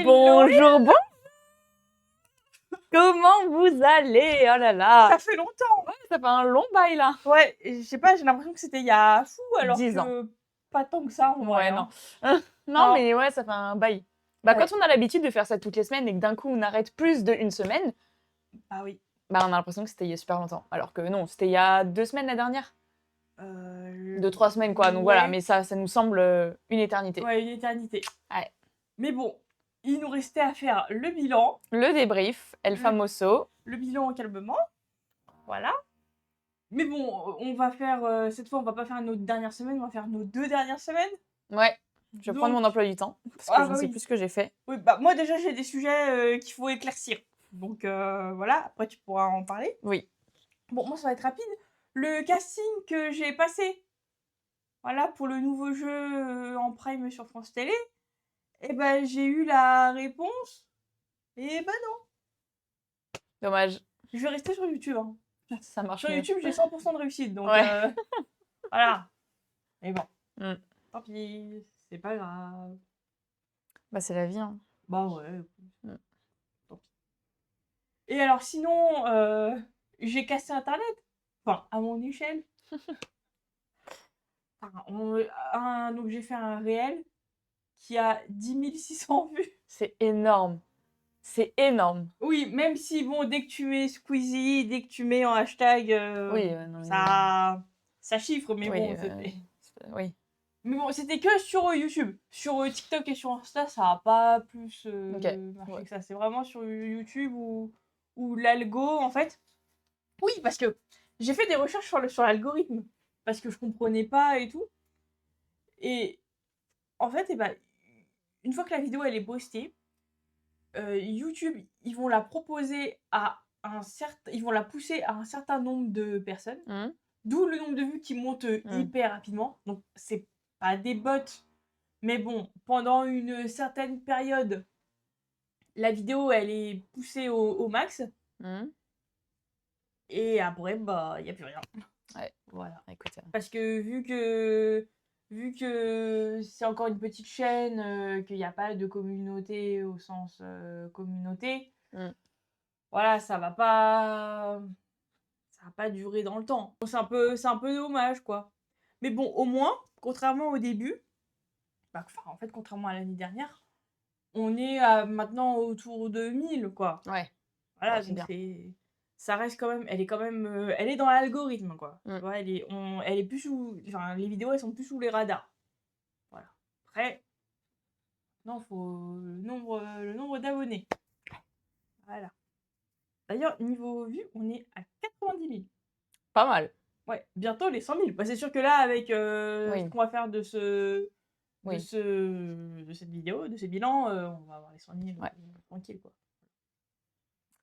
Bonjour, bon. Comment vous allez? Oh là là. Ça fait longtemps. Ouais, ça fait un long bail là. Ouais, je sais pas, j'ai l'impression que c'était il y a fou, alors 10 ans. que pas tant que ça en vrai. Ouais, non. Hein. Non, Non. mais ouais, ça fait un bail. Bah, Ouais. quand on a l'habitude de faire ça toutes les semaines et que d'un coup on arrête plus d'une semaine, Ah oui. bah on a l'impression que c'était il y a super longtemps. Alors que non, c'était il y a 2 semaines la dernière. 2-3 semaines quoi. Donc voilà, ouais. mais ça nous semble une éternité. Ouais, une éternité. Ouais. Mais bon, il nous restait à faire le bilan. Le débrief, El Famoso. Le bilan calmement. Voilà. Mais bon, on va faire, cette fois, on va pas faire nos dernières semaines, on va faire nos 2 dernières semaines. Ouais, je vais prendre mon Donc- emploi du temps parce que Ah je bah ne sais oui. plus ce que j'ai fait. Oui, bah moi déjà j'ai des sujets qu'il faut éclaircir. Donc voilà, après tu pourras en parler. Oui. Bon, moi ça va être rapide. Le casting que j'ai passé, voilà, pour le nouveau jeu en prime sur France Télé, et ben j'ai eu la réponse. Et ben non, Dommage. je vais rester sur YouTube. Hein. Ça marche Sur mieux. YouTube, j'ai 100% de réussite, donc Ouais. voilà. Mais bon, Mm. tant pis, c'est pas grave. Bah, c'est la vie. Hein. Bah ouais. Mm. Tant pis. Et alors sinon, j'ai cassé Internet. Enfin, à mon échelle. Donc j'ai fait un réel qui a 10 600 vues. C'est énorme. C'est énorme. Oui, même si, bon, dès que tu mets Squeezie, dès que tu mets en hashtag, Oui, non, mais... ça chiffre, mais oui, bon, c'était... oui. Mais bon, c'était que sur YouTube. Sur TikTok et sur Insta, ça n'a pas plus marché ouais. que ça. C'est vraiment sur YouTube où l'algo, en fait... Oui, parce que j'ai fait des recherches sur l'algorithme, parce que je comprenais pas et tout. Et en fait, eh ben, une fois que la vidéo, elle est postée, YouTube, ils vont la proposer à ils vont la pousser à un certain nombre de personnes, d'où le nombre de vues qui monte hyper rapidement. Donc c'est pas des bots, mais bon, pendant une certaine période, la vidéo elle est poussée au max. Et après, bah, il y a plus rien. Ouais. Voilà. Écoute, Parce que vu que c'est encore une petite chaîne, qu'il n'y a pas de communauté au sens communauté, voilà, ça va pas durer dans le temps. C'est un peu dommage, quoi. Mais bon, au moins, contrairement au début, en fait, contrairement à l'année dernière, on est maintenant autour de 1000, quoi. Ouais. Voilà, Bon, donc bien. ça reste quand même, elle est dans l'algorithme, quoi. Mm. Tu vois, elle est plus sous, enfin, les vidéos, elles sont plus sous les radars. Voilà. Après, non, faut le nombre d'abonnés. Voilà. D'ailleurs, niveau vue, on est à 90 000. Pas mal. Ouais, bientôt les 100 000. Bah, c'est sûr que là, avec ce qu'on va faire de cette vidéo, de ce bilan, on va avoir les 100 000 tranquille, quoi.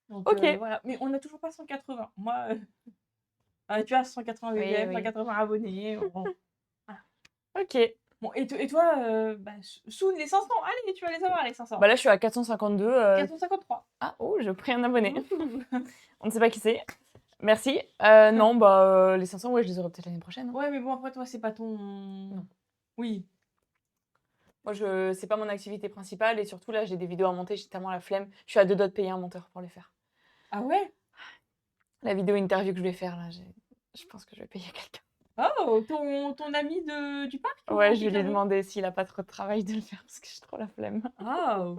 Donc, ok. voilà. Mais on n'a toujours pas 180. Moi, tu as 180 BGM, 180 abonnés. Bon. Voilà. Ok. Bon, et toi, soon les 500. Allez, tu vas les avoir, les 500. Bah là, je suis à 452. 453. Ah, oh, j'ai pris un abonné. On ne sait pas qui c'est. Merci. Non, bah, les 500, ouais, je les aurai peut-être l'année prochaine. Hein. Ouais, mais bon, après, toi, c'est pas ton... Non. Oui. Moi, c'est pas mon activité principale et surtout, là, j'ai des vidéos à monter, j'ai tellement la flemme. Je suis à 2 doigts de payer un monteur pour les faire. Ah ouais? La vidéo interview que je vais faire, là, je pense que je vais payer quelqu'un. Oh, ton ami du parc? Ouais, je vais lui demander s'il a pas trop de travail de le faire parce que j'ai trop la flemme. Oh.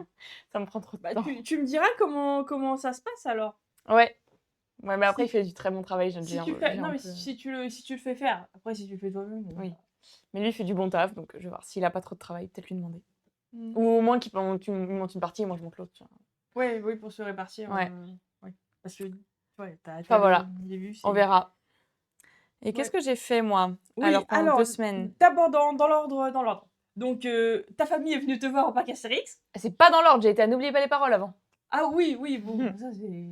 Ça me prend trop de temps. Tu me diras comment ça se passe alors. Ouais. Ouais, mais après, il fait du très bon travail. Si tu le fais faire. Après, si tu le fais toi-même. Oui. Mais lui, il fait du bon taf, donc je vais voir. S'il a pas trop de travail, peut-être lui demander. Ou au moins qu'il monte une partie et moi je monte l'autre. Ouais, oui, pour se répartir. Ouais. Parce que, ouais, enfin voilà, début, on verra. Et qu'est-ce que j'ai fait, moi? Oui, pendant 2 semaines. D'abord dans l'ordre. Donc, ta famille est venue te voir au parc Astérix. C'est pas dans l'ordre, j'ai été à N'oubliez pas les paroles avant. Ah oui, bon, ça c'est...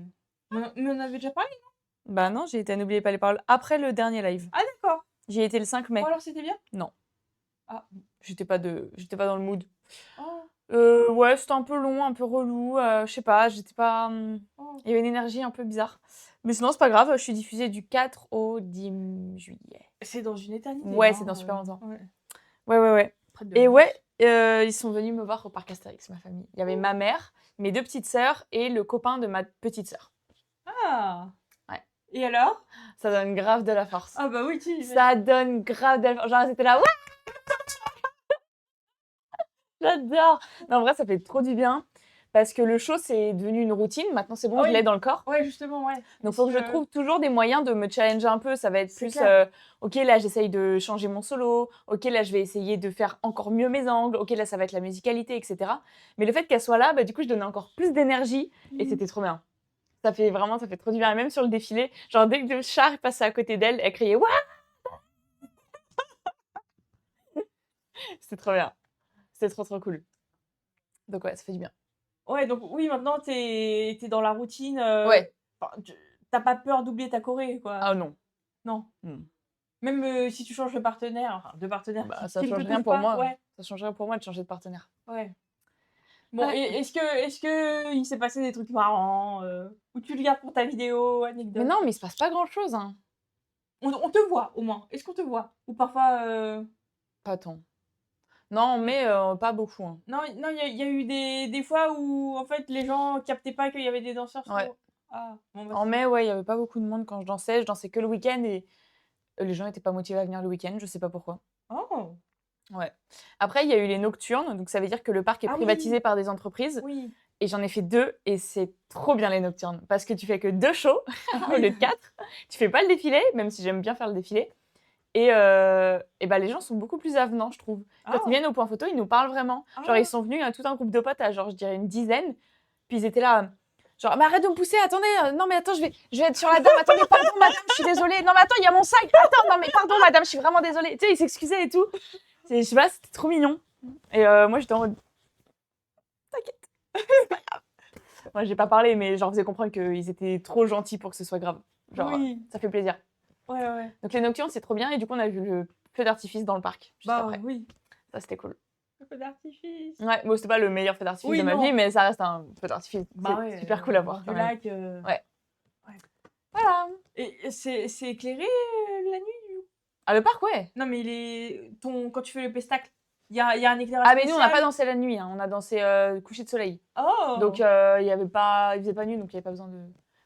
Mais on avait déjà parlé, non? Bah non, j'ai été à N'oubliez pas les paroles après le dernier live. Ah d'accord. J'y ai été le 5 mai. Bon, alors c'était bien? Non. Ah. J'étais pas dans le mood. Oh. Ouais, c'était un peu long, un peu relou. Je sais pas, j'étais pas... Il y avait une énergie un peu bizarre. Mais sinon, c'est pas grave, je suis diffusée du 4 au 10 juillet. C'est dans une éternité. Ouais, c'est dans super longtemps. Ouais. Et Ils sont venus me voir au parc Astérix, ma famille. Il y avait ma mère, mes 2 petites sœurs et le copain de ma petite sœur. Ah! Ouais. Et alors? Ça donne grave de la force. Ah bah oui, tu Ça donne grave de la force. Genre, c'était là, ouais! J'adore! Non, en vrai, ça fait trop du bien parce que le show, c'est devenu une routine. Maintenant, c'est bon, Ah je l'ai oui. dans le corps. Ouais, justement, ouais. Donc, il faut que je trouve toujours des moyens de me challenger un peu. Ça va être C'est plus, clair. OK, là, j'essaye de changer mon solo. OK, là, je vais essayer de faire encore mieux mes angles. OK, là, ça va être la musicalité, etc. Mais le fait qu'elle soit là, bah, du coup, je donnais encore plus d'énergie et c'était trop bien. Ça fait trop du bien. Et même sur le défilé, genre, dès que le char passait à côté d'elle, elle criait « Waouh !» C'était trop bien. C'était trop, trop cool. Donc, ouais, ça fait du bien. Ouais, donc oui, maintenant, t'es dans la routine. Ouais. Enfin, t'as pas peur d'oublier ta choré, quoi. Ah non. Non. Mmh. Même si tu changes de partenaire, enfin, de partenaire Bah, qui ça ne te change rien touche pour pas. moi. Ouais, Ça change rien pour moi de changer de partenaire. ouais. Bon, Ouais. et est-ce que il s'est passé des trucs marrants ou tu le gardes pour ta vidéo, Mais anecdote? non, mais il se passe pas grand-chose, hein. On te voit au moins. Est-ce qu'on te voit? Ou parfois Pas tant. Non, mmh, mais pas beaucoup, hein. non, non, il y a eu des fois où en fait les gens captaient pas qu'il y avait des danseurs Ouais. sur ah, bon bah En c'est mai, ouais, il y avait pas beaucoup de monde quand je dansais. Je dansais que le week-end et les gens étaient pas motivés à venir le week-end, je sais pas pourquoi. oh! Ouais. Après, il y a eu les nocturnes, donc ça veut dire que le parc est Ah privatisé oui! par des entreprises Oui. et j'en ai fait 2 et c'est trop bien les nocturnes parce que tu fais que 2 shows Ah au lieu oui. de 4. Tu fais pas le défilé, même si j'aime bien faire le défilé et bah, les gens sont beaucoup plus avenants, je trouve. Quand ils Ah! viennent au point photo, ils nous parlent vraiment. Genre, ils Ah! sont venus, tout un groupe de potes à genre, je dirais une dizaine, puis ils étaient là, genre: «Mais arrête de me pousser, attendez, non mais attends, je vais être sur la dame, attendez, pardon madame, je suis désolée, non mais attends, il y a mon sac, attends, non mais pardon madame, je suis vraiment désolée». Tu sais, ils s'excusaient et tout. Je sais pas, c'était trop mignon et moi, j'étais en mode: «T'inquiète, c'est pas grave». Moi, j'ai pas parlé, mais je leur faisais comprendre qu'ils étaient trop gentils pour que ce soit grave. Genre, Oui. ça fait plaisir. Ouais, ouais, ouais. Donc les nocturnes, c'est trop bien et du coup, on a vu le feu d'artifice dans le parc, juste Bah après. oui. Ça, c'était cool. Le feu d'artifice. Ouais, bon, c'était pas le meilleur feu d'artifice Oui, de ma non. vie, mais ça reste un feu d'artifice. Bah C'est ouais, super cool à au bord voir du quand même. lac. Ouais. Ouais. Voilà. Et c'est éclairé la nuit? Ah, le parc, ouais. Non, mais quand tu fais le pestacle, il y a un éclairage Ah, mais nous, on n'a pas spécial? dansé la nuit, hein. On a dansé coucher de soleil. Oh! Donc, il y avait pas... il faisait pas nuit, donc il n'y avait pas besoin de...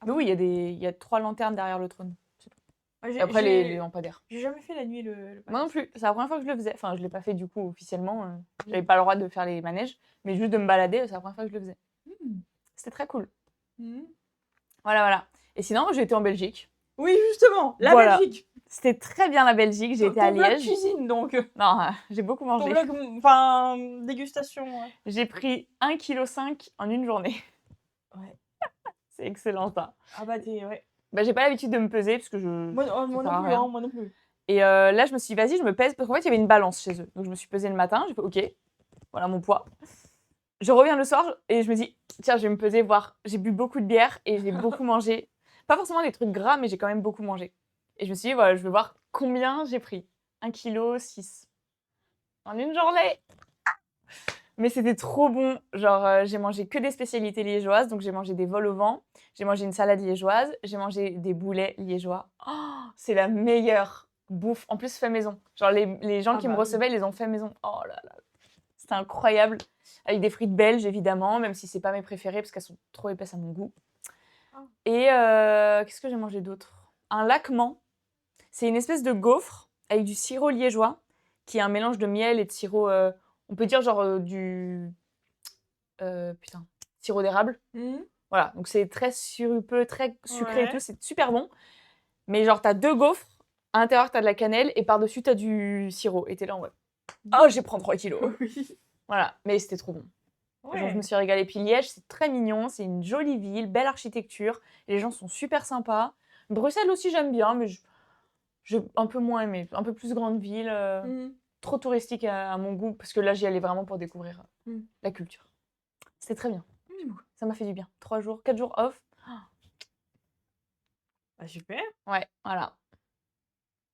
Ah Mais bon? oui, il y a 3 lanternes derrière le trône. C'est tout. Ah, Et après, les lampadaires. j'ai jamais fait la nuit le Moi non parc. plus. C'est la première fois que je le faisais. Enfin, je l'ai pas fait du coup officiellement. J'avais pas le droit de faire les manèges, mais juste de me balader, c'est la première fois que je le faisais. Mmh. C'était très cool. Mmh. Voilà, voilà. Et sinon, j'ai été en Belgique. Oui, justement, la Voilà. Belgique. C'était très bien la Belgique. J'ai été à Ton vlog Liège. cuisine, donc. Non, j'ai beaucoup Ton mangé. vlog, enfin, dégustation. Ouais. J'ai pris 1,5 kg en une journée. Ouais. C'est excellent ça. Ah bah t'es, ouais. Bah, j'ai pas l'habitude de me peser parce que Moi ça non sert à plus, rien. hein, moi non plus. Et là, je me suis dit, vas-y, je me pèse. Parce qu'en fait, il y avait une balance chez eux. Donc, je me suis pesée le matin. J'ai fait, OK, voilà mon poids. Je reviens le soir et je me dis, tiens, je vais me peser, voir. J'ai bu beaucoup de bière et j'ai beaucoup mangé. Pas forcément des trucs gras, mais j'ai quand même beaucoup mangé. Et je me suis dit, voilà, je vais voir combien j'ai pris. 1,6 kg en une journée. Mais c'était trop bon. Genre, j'ai mangé que des spécialités liégeoises. Donc, j'ai mangé des vols au vent. J'ai mangé une salade liégeoise. J'ai mangé des boulets liégeois. Oh, c'est la meilleure bouffe. En plus, fait maison. Genre, les gens Ah qui me bah oui. recevaient, ils les ont fait maison. Oh là là. C'était incroyable. Avec des frites belges, évidemment, même si c'est pas mes préférées parce qu'elles sont trop épaisses à mon goût. Ah. Et qu'est-ce que j'ai mangé d'autre? Un lacement. C'est une espèce de gaufre avec du sirop liégeois, qui est un mélange de miel et de sirop, on peut dire genre putain, sirop d'érable. Mmh. Voilà, donc c'est très sirupeux, très sucré et tout, Ouais. c'est super bon. Mais genre, t'as 2 gaufres, à l'intérieur, t'as de la cannelle et par-dessus, t'as du sirop. Et t'es là en mode, oh, j'ai pris 3 kilos. Oui. Voilà, mais c'était trop bon. Genre, je me Ouais. suis régalée. Puis Liège, c'est très mignon, c'est une jolie ville, belle architecture, les gens sont super sympas. Bruxelles aussi, j'aime bien, mais j'ai un peu moins aimé. Un peu plus grande ville, Mmh. trop touristique à mon goût, parce que là, j'y allais vraiment pour découvrir Mmh. la culture. C'était très bien. Mmh. Ça m'a fait du bien. 3 jours, 4 jours off. Bah super. Ouais, voilà.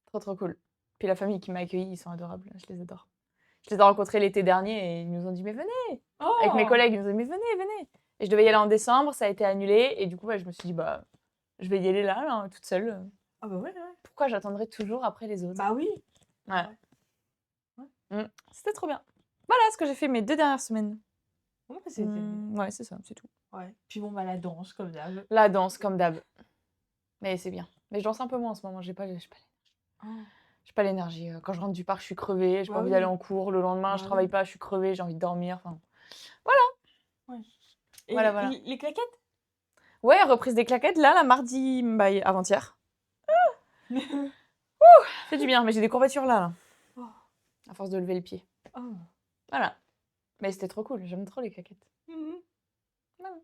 Trop, trop cool. Puis la famille qui m'a accueillie, ils sont adorables. Je les adore. Je les ai rencontrés l'été dernier et ils nous ont dit, mais venez. Avec mes Oh! collègues, ils nous ont dit, mais venez, venez. Et je devais y aller en décembre, ça a été annulé. Et du coup, je me suis dit, bah, je vais y aller là, toute seule. Ah bah ouais, ouais. Pourquoi j'attendrai toujours après les autres? Bah oui. Ouais. Ouais. C'était trop bien. Voilà ce que j'ai fait mes 2 dernières semaines. Ouais, c'est Ouais, c'est ça, c'est tout. ouais. Puis bon, bah, la danse, comme d'hab. La danse, comme d'hab. Mais c'est bien. Mais je danse un peu moins en ce moment, Oh. j'ai pas l'énergie. Quand je rentre du parc, je suis crevée, j'ai pas Bah envie d'aller oui, en cours. Le lendemain, je bah travaille oui. pas, je suis crevée, j'ai envie de dormir. Enfin, Ouais. voilà, Et voilà. les claquettes? Ouais, reprise des claquettes, là, la mardi, bah, avant-hier. Fait du bien, mais j'ai des courbatures là, Oh. à force de lever le pied. Oh. Voilà. Mais c'était trop cool, j'aime trop les claquettes. Mhm. Voilà.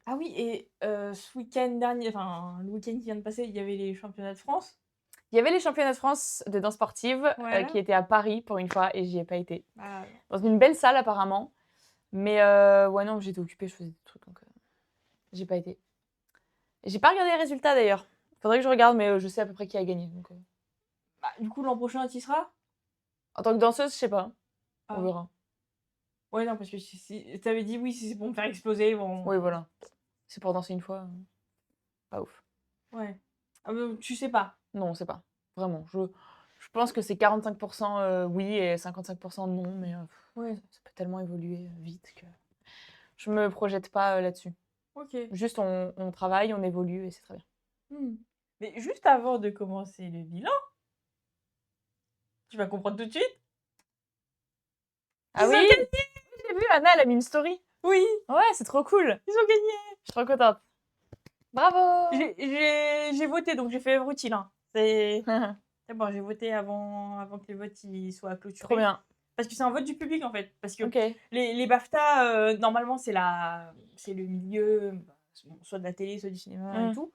Ah oui, et ce week-end dernier, enfin, le week-end qui vient de passer, il y avait les championnats de France. Il y avait les championnats de France de danse sportive Voilà. qui étaient à Paris pour une fois et j'y ai pas été. Ah, Dans une belle salle apparemment. Mais ouais, non, j'étais occupée, je faisais des trucs donc j'ai pas été. Et j'ai pas regardé les résultats d'ailleurs. Faudrait que je regarde, mais je sais à peu près qui a gagné. Donc, bah, du coup, l'an prochain, tu y seras? en tant que danseuse, je sais pas. On Ah. verra. Ouais, non, parce que si t'avais dit oui, si c'est pour me faire exploser, bon. Oui, voilà. C'est pour danser une fois. Pas ouf. Ouais. Ah, bah, tu sais pas. Non, on sait pas. Vraiment. Je pense que c'est 45% oui et 55% non, mais Ouais. ça peut tellement évoluer vite que je me projette pas là-dessus. Ok. Juste, on travaille, on évolue et c'est très bien. Hmm. Mais juste avant de commencer le bilan, tu vas comprendre tout de suite. Ah Ils oui, ont gagné. j'ai vu, Anna, elle a mis une story. Oui, Ouais, c'est trop cool. ils ont gagné. Je suis trop contente. Bravo. J'ai voté, donc j'ai fait routine. Hein. C'est bon, j'ai voté avant que les votes ils soient clôturés. Trop bien. Parce que c'est un vote du public en fait. Parce que Ok. les BAFTA, normalement, c'est le milieu, soit de la télé, soit du cinéma et tout.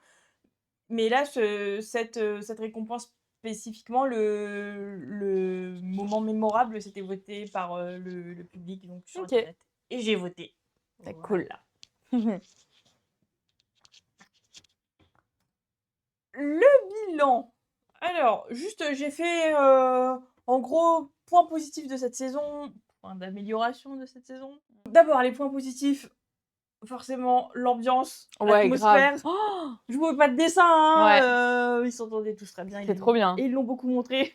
Mais là, cette récompense spécifiquement, le moment mémorable, c'était voté par le public, donc sur Ok. Internet. Et j'ai voté. C'est cool. Le bilan. Alors, juste, j'ai fait en gros point positif de cette saison, point d'amélioration de cette saison. D'abord, les points positifs, forcément, l'ambiance, Ouais, l'atmosphère. grave. Oh, Je vois pas de dessin, hein, ouais. ils s'entendaient tous très bien. C'est trop bien. Et ils l'ont beaucoup montré.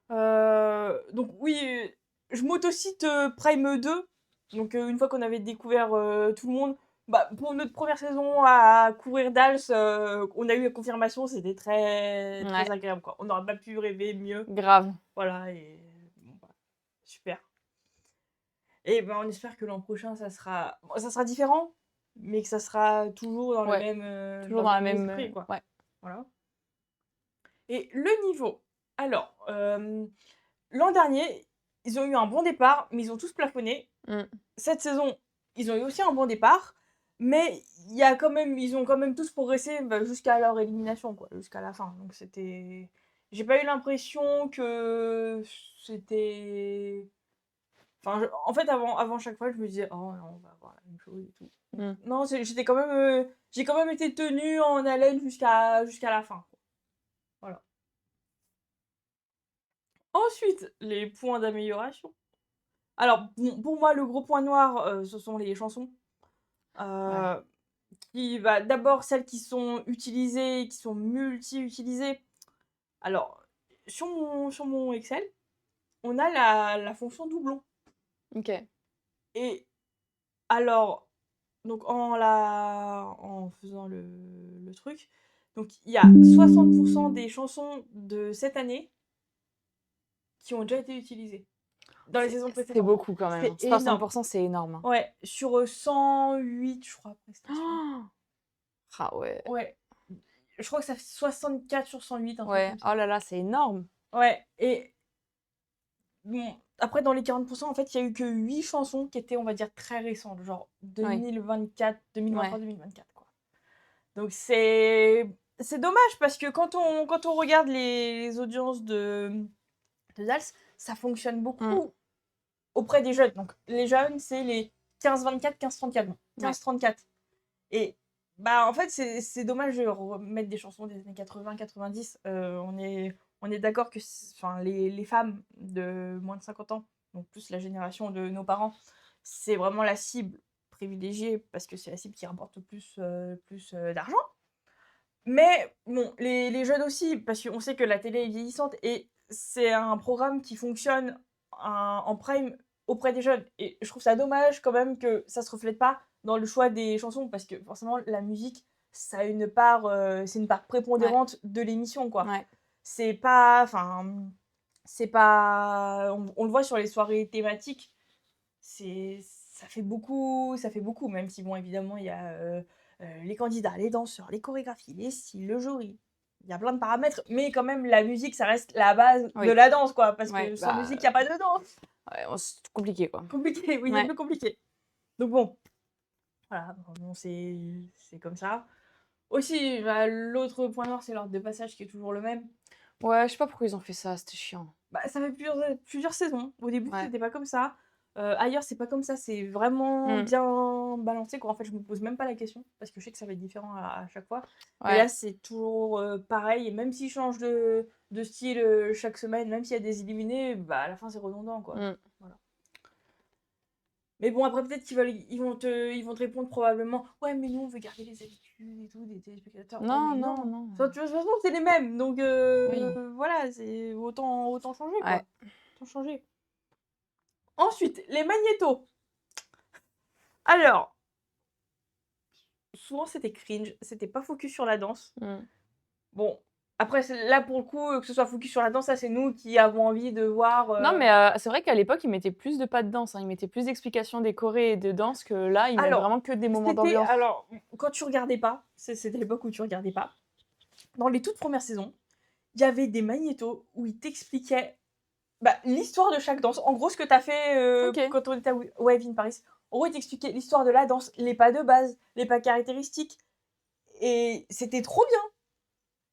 Voilà. Donc oui, je m'autocite Prime 2. Donc une fois qu'on avait découvert tout le monde, bah, pour notre première saison à couvrir Dals, on a eu la confirmation, c'était très, très Ouais. agréable. Quoi. On n'aurait pas pu rêver mieux. Grave. Voilà, et bon, bah, super. Et ben on espère que l'an prochain, ça sera différent, mais que ça sera toujours dans le Ouais. même, Toujours dans la le même même. esprit. Quoi. Ouais. Voilà. Et le niveau. Alors, l'an dernier, ils ont eu un bon départ, mais ils ont tous plafonné. Cette saison, ils ont eu aussi un bon départ, mais ils ont quand même tous progressé jusqu'à leur élimination, quoi, jusqu'à la fin. Donc c'était. J'ai pas eu l'impression que c'était. Enfin, en fait, avant chaque fois, je me disais, oh non, on va avoir la même chose et tout. Non, j'étais quand même. J'ai quand même été tenue en haleine jusqu'à la fin. Voilà. Ensuite, les points d'amélioration. Alors, pour moi, le gros point noir, ce sont les chansons. D'abord, celles qui sont utilisées, qui sont multi-utilisées. Alors, sur mon Excel, on a la fonction doublon. Ok. Et alors, donc en faisant le truc, donc il y a 60% des chansons de cette année qui ont déjà été utilisées. Dans les saisons précédentes. C'est beaucoup quand même. C'est énorme. 60%, c'est énorme. Ouais, sur 108, je crois, prestations. Ah ouais. Ouais. Je crois que ça fait 64 sur 108. Un truc Ouais. comme ça. Oh là là, c'est énorme. Ouais, et bon, après, dans les 40%, en fait, il y a eu que 8 chansons qui étaient, on va dire, très récentes, genre 2024, 2023, 2024, quoi. Donc c'est dommage parce que quand on regarde les audiences de Dals, ça fonctionne beaucoup auprès des jeunes. Donc les jeunes, c'est les 15-24, 15-34. Bon, 15-34. Et bah en fait, c'est dommage de remettre des chansons des années 80-90. On est d'accord que les femmes de moins de 50 ans, donc plus la génération de nos parents, c'est vraiment la cible privilégiée parce que c'est la cible qui rapporte le plus d'argent. Mais bon, les jeunes aussi, parce qu'on sait que la télé est vieillissante et c'est un programme qui fonctionne en prime auprès des jeunes. Et je trouve ça dommage quand même que ça se reflète pas dans le choix des chansons, parce que forcément, la musique, ça a une part, c'est une part prépondérante de l'émission, quoi. Ouais. C'est pas, enfin, c'est pas, on le voit sur les soirées thématiques, ça fait beaucoup, même si bon, évidemment, il y a les candidats, les danseurs, les chorégraphies, les styles, le jury. Il y a plein de paramètres, mais quand même, la musique, ça reste la base Oui. de la danse, quoi, parce Ouais, que sans bah, musique, il n'y a pas de danse. ouais, c'est compliqué, quoi. Compliqué, oui, c'est un Ouais. peu compliqué. Donc bon, voilà, bon, c'est comme ça. Aussi, bah, l'autre point noir, c'est l'ordre de passage qui est toujours le même. Ouais, je sais pas pourquoi ils ont fait ça, c'était chiant. Bah, ça fait plusieurs saisons. Au début, Ouais. c'était pas comme ça. Ailleurs, c'est pas comme ça. C'est vraiment Mm. bien balancé, quoi. En fait, je me pose même pas la question parce que je sais que ça va être différent à chaque fois. Mais Ouais. là, c'est toujours pareil. Et même s'ils changent de style chaque semaine, même s'il y a des éliminés, bah, à la fin, c'est redondant, quoi. Mm. Voilà. Mais bon, après, peut-être ils vont te répondre probablement: ouais, mais nous, on veut garder les habitudes et tout des téléspectateurs. Ouais, Non, mais non, non. non. Enfin, de toute façon, c'est les mêmes. Donc, Oui. voilà, c'est autant changer, quoi. Ouais. Autant changer. Ensuite, les magnétos. Alors, souvent, c'était cringe. C'était pas focus sur la danse. Mm. Bon, après, là, pour le coup, que ce soit focus sur la danse, ça, c'est nous qui avons envie de voir. Non, mais c'est vrai qu'à l'époque, ils mettaient plus de pas de danse, hein. Ils mettaient plus d'explications des chorés et de danse que là, ils mettent Alors, vraiment que des moments d'ambiance. alors, quand tu regardais pas, c'était l'époque où tu regardais pas, dans les toutes premières saisons, il y avait des magnétos où ils t'expliquaient bah, l'histoire de chaque danse. En gros, ce que tu as fait Ok. quand on était à Wave in Paris. En gros, ils t'expliquaient l'histoire de la danse, les pas de base, les pas caractéristiques. Et c'était trop bien.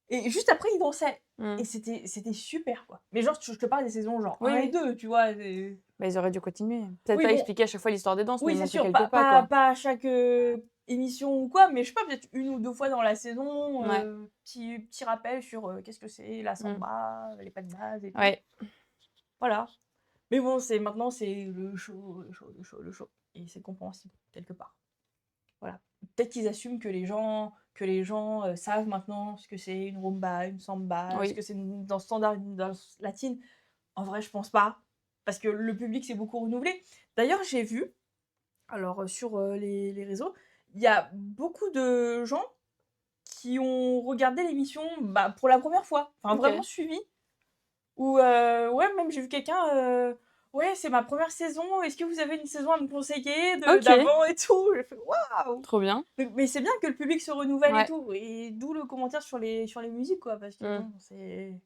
Et juste après, ils dansaient. Mm. Et c'était super, quoi. Mais genre, je te parle des saisons genre Oui, 1 et oui. 2, tu vois. Bah, ils auraient dû continuer. Peut-être Oui, pas bon, expliquer à chaque fois l'histoire des danses, mais oui, c'est montrer sûr, quelques pas, quoi. pas à chaque émission ou quoi, mais je sais pas, peut-être 1 ou 2 fois dans la saison, Ouais. petit rappel sur qu'est-ce que c'est, la Mm. samba, les pas de base et tout. Ouais. Voilà. Mais bon, maintenant, c'est le show, le show, le show, le show. Et c'est compréhensible, quelque part. Voilà. Peut-être qu'ils assument que les gens, savent maintenant ce que c'est une rumba, une samba, ce Oui. que c'est une danse standard, une danse latine. En vrai, je pense pas. Parce que le public s'est beaucoup renouvelé. D'ailleurs, j'ai vu, alors sur les réseaux, il y a beaucoup de gens qui ont regardé l'émission bah, pour la première fois. Enfin, Ok. vraiment suivi. Ou ouais, même j'ai vu quelqu'un, ouais, c'est ma première saison, est-ce que vous avez une saison à me conseiller Ok. d'avant et tout? J'ai fait waouh! Trop bien. Mais c'est bien que le public se renouvelle et Ouais. tout, et d'où le commentaire sur les musiques, quoi, parce que Mm. bon, c'est.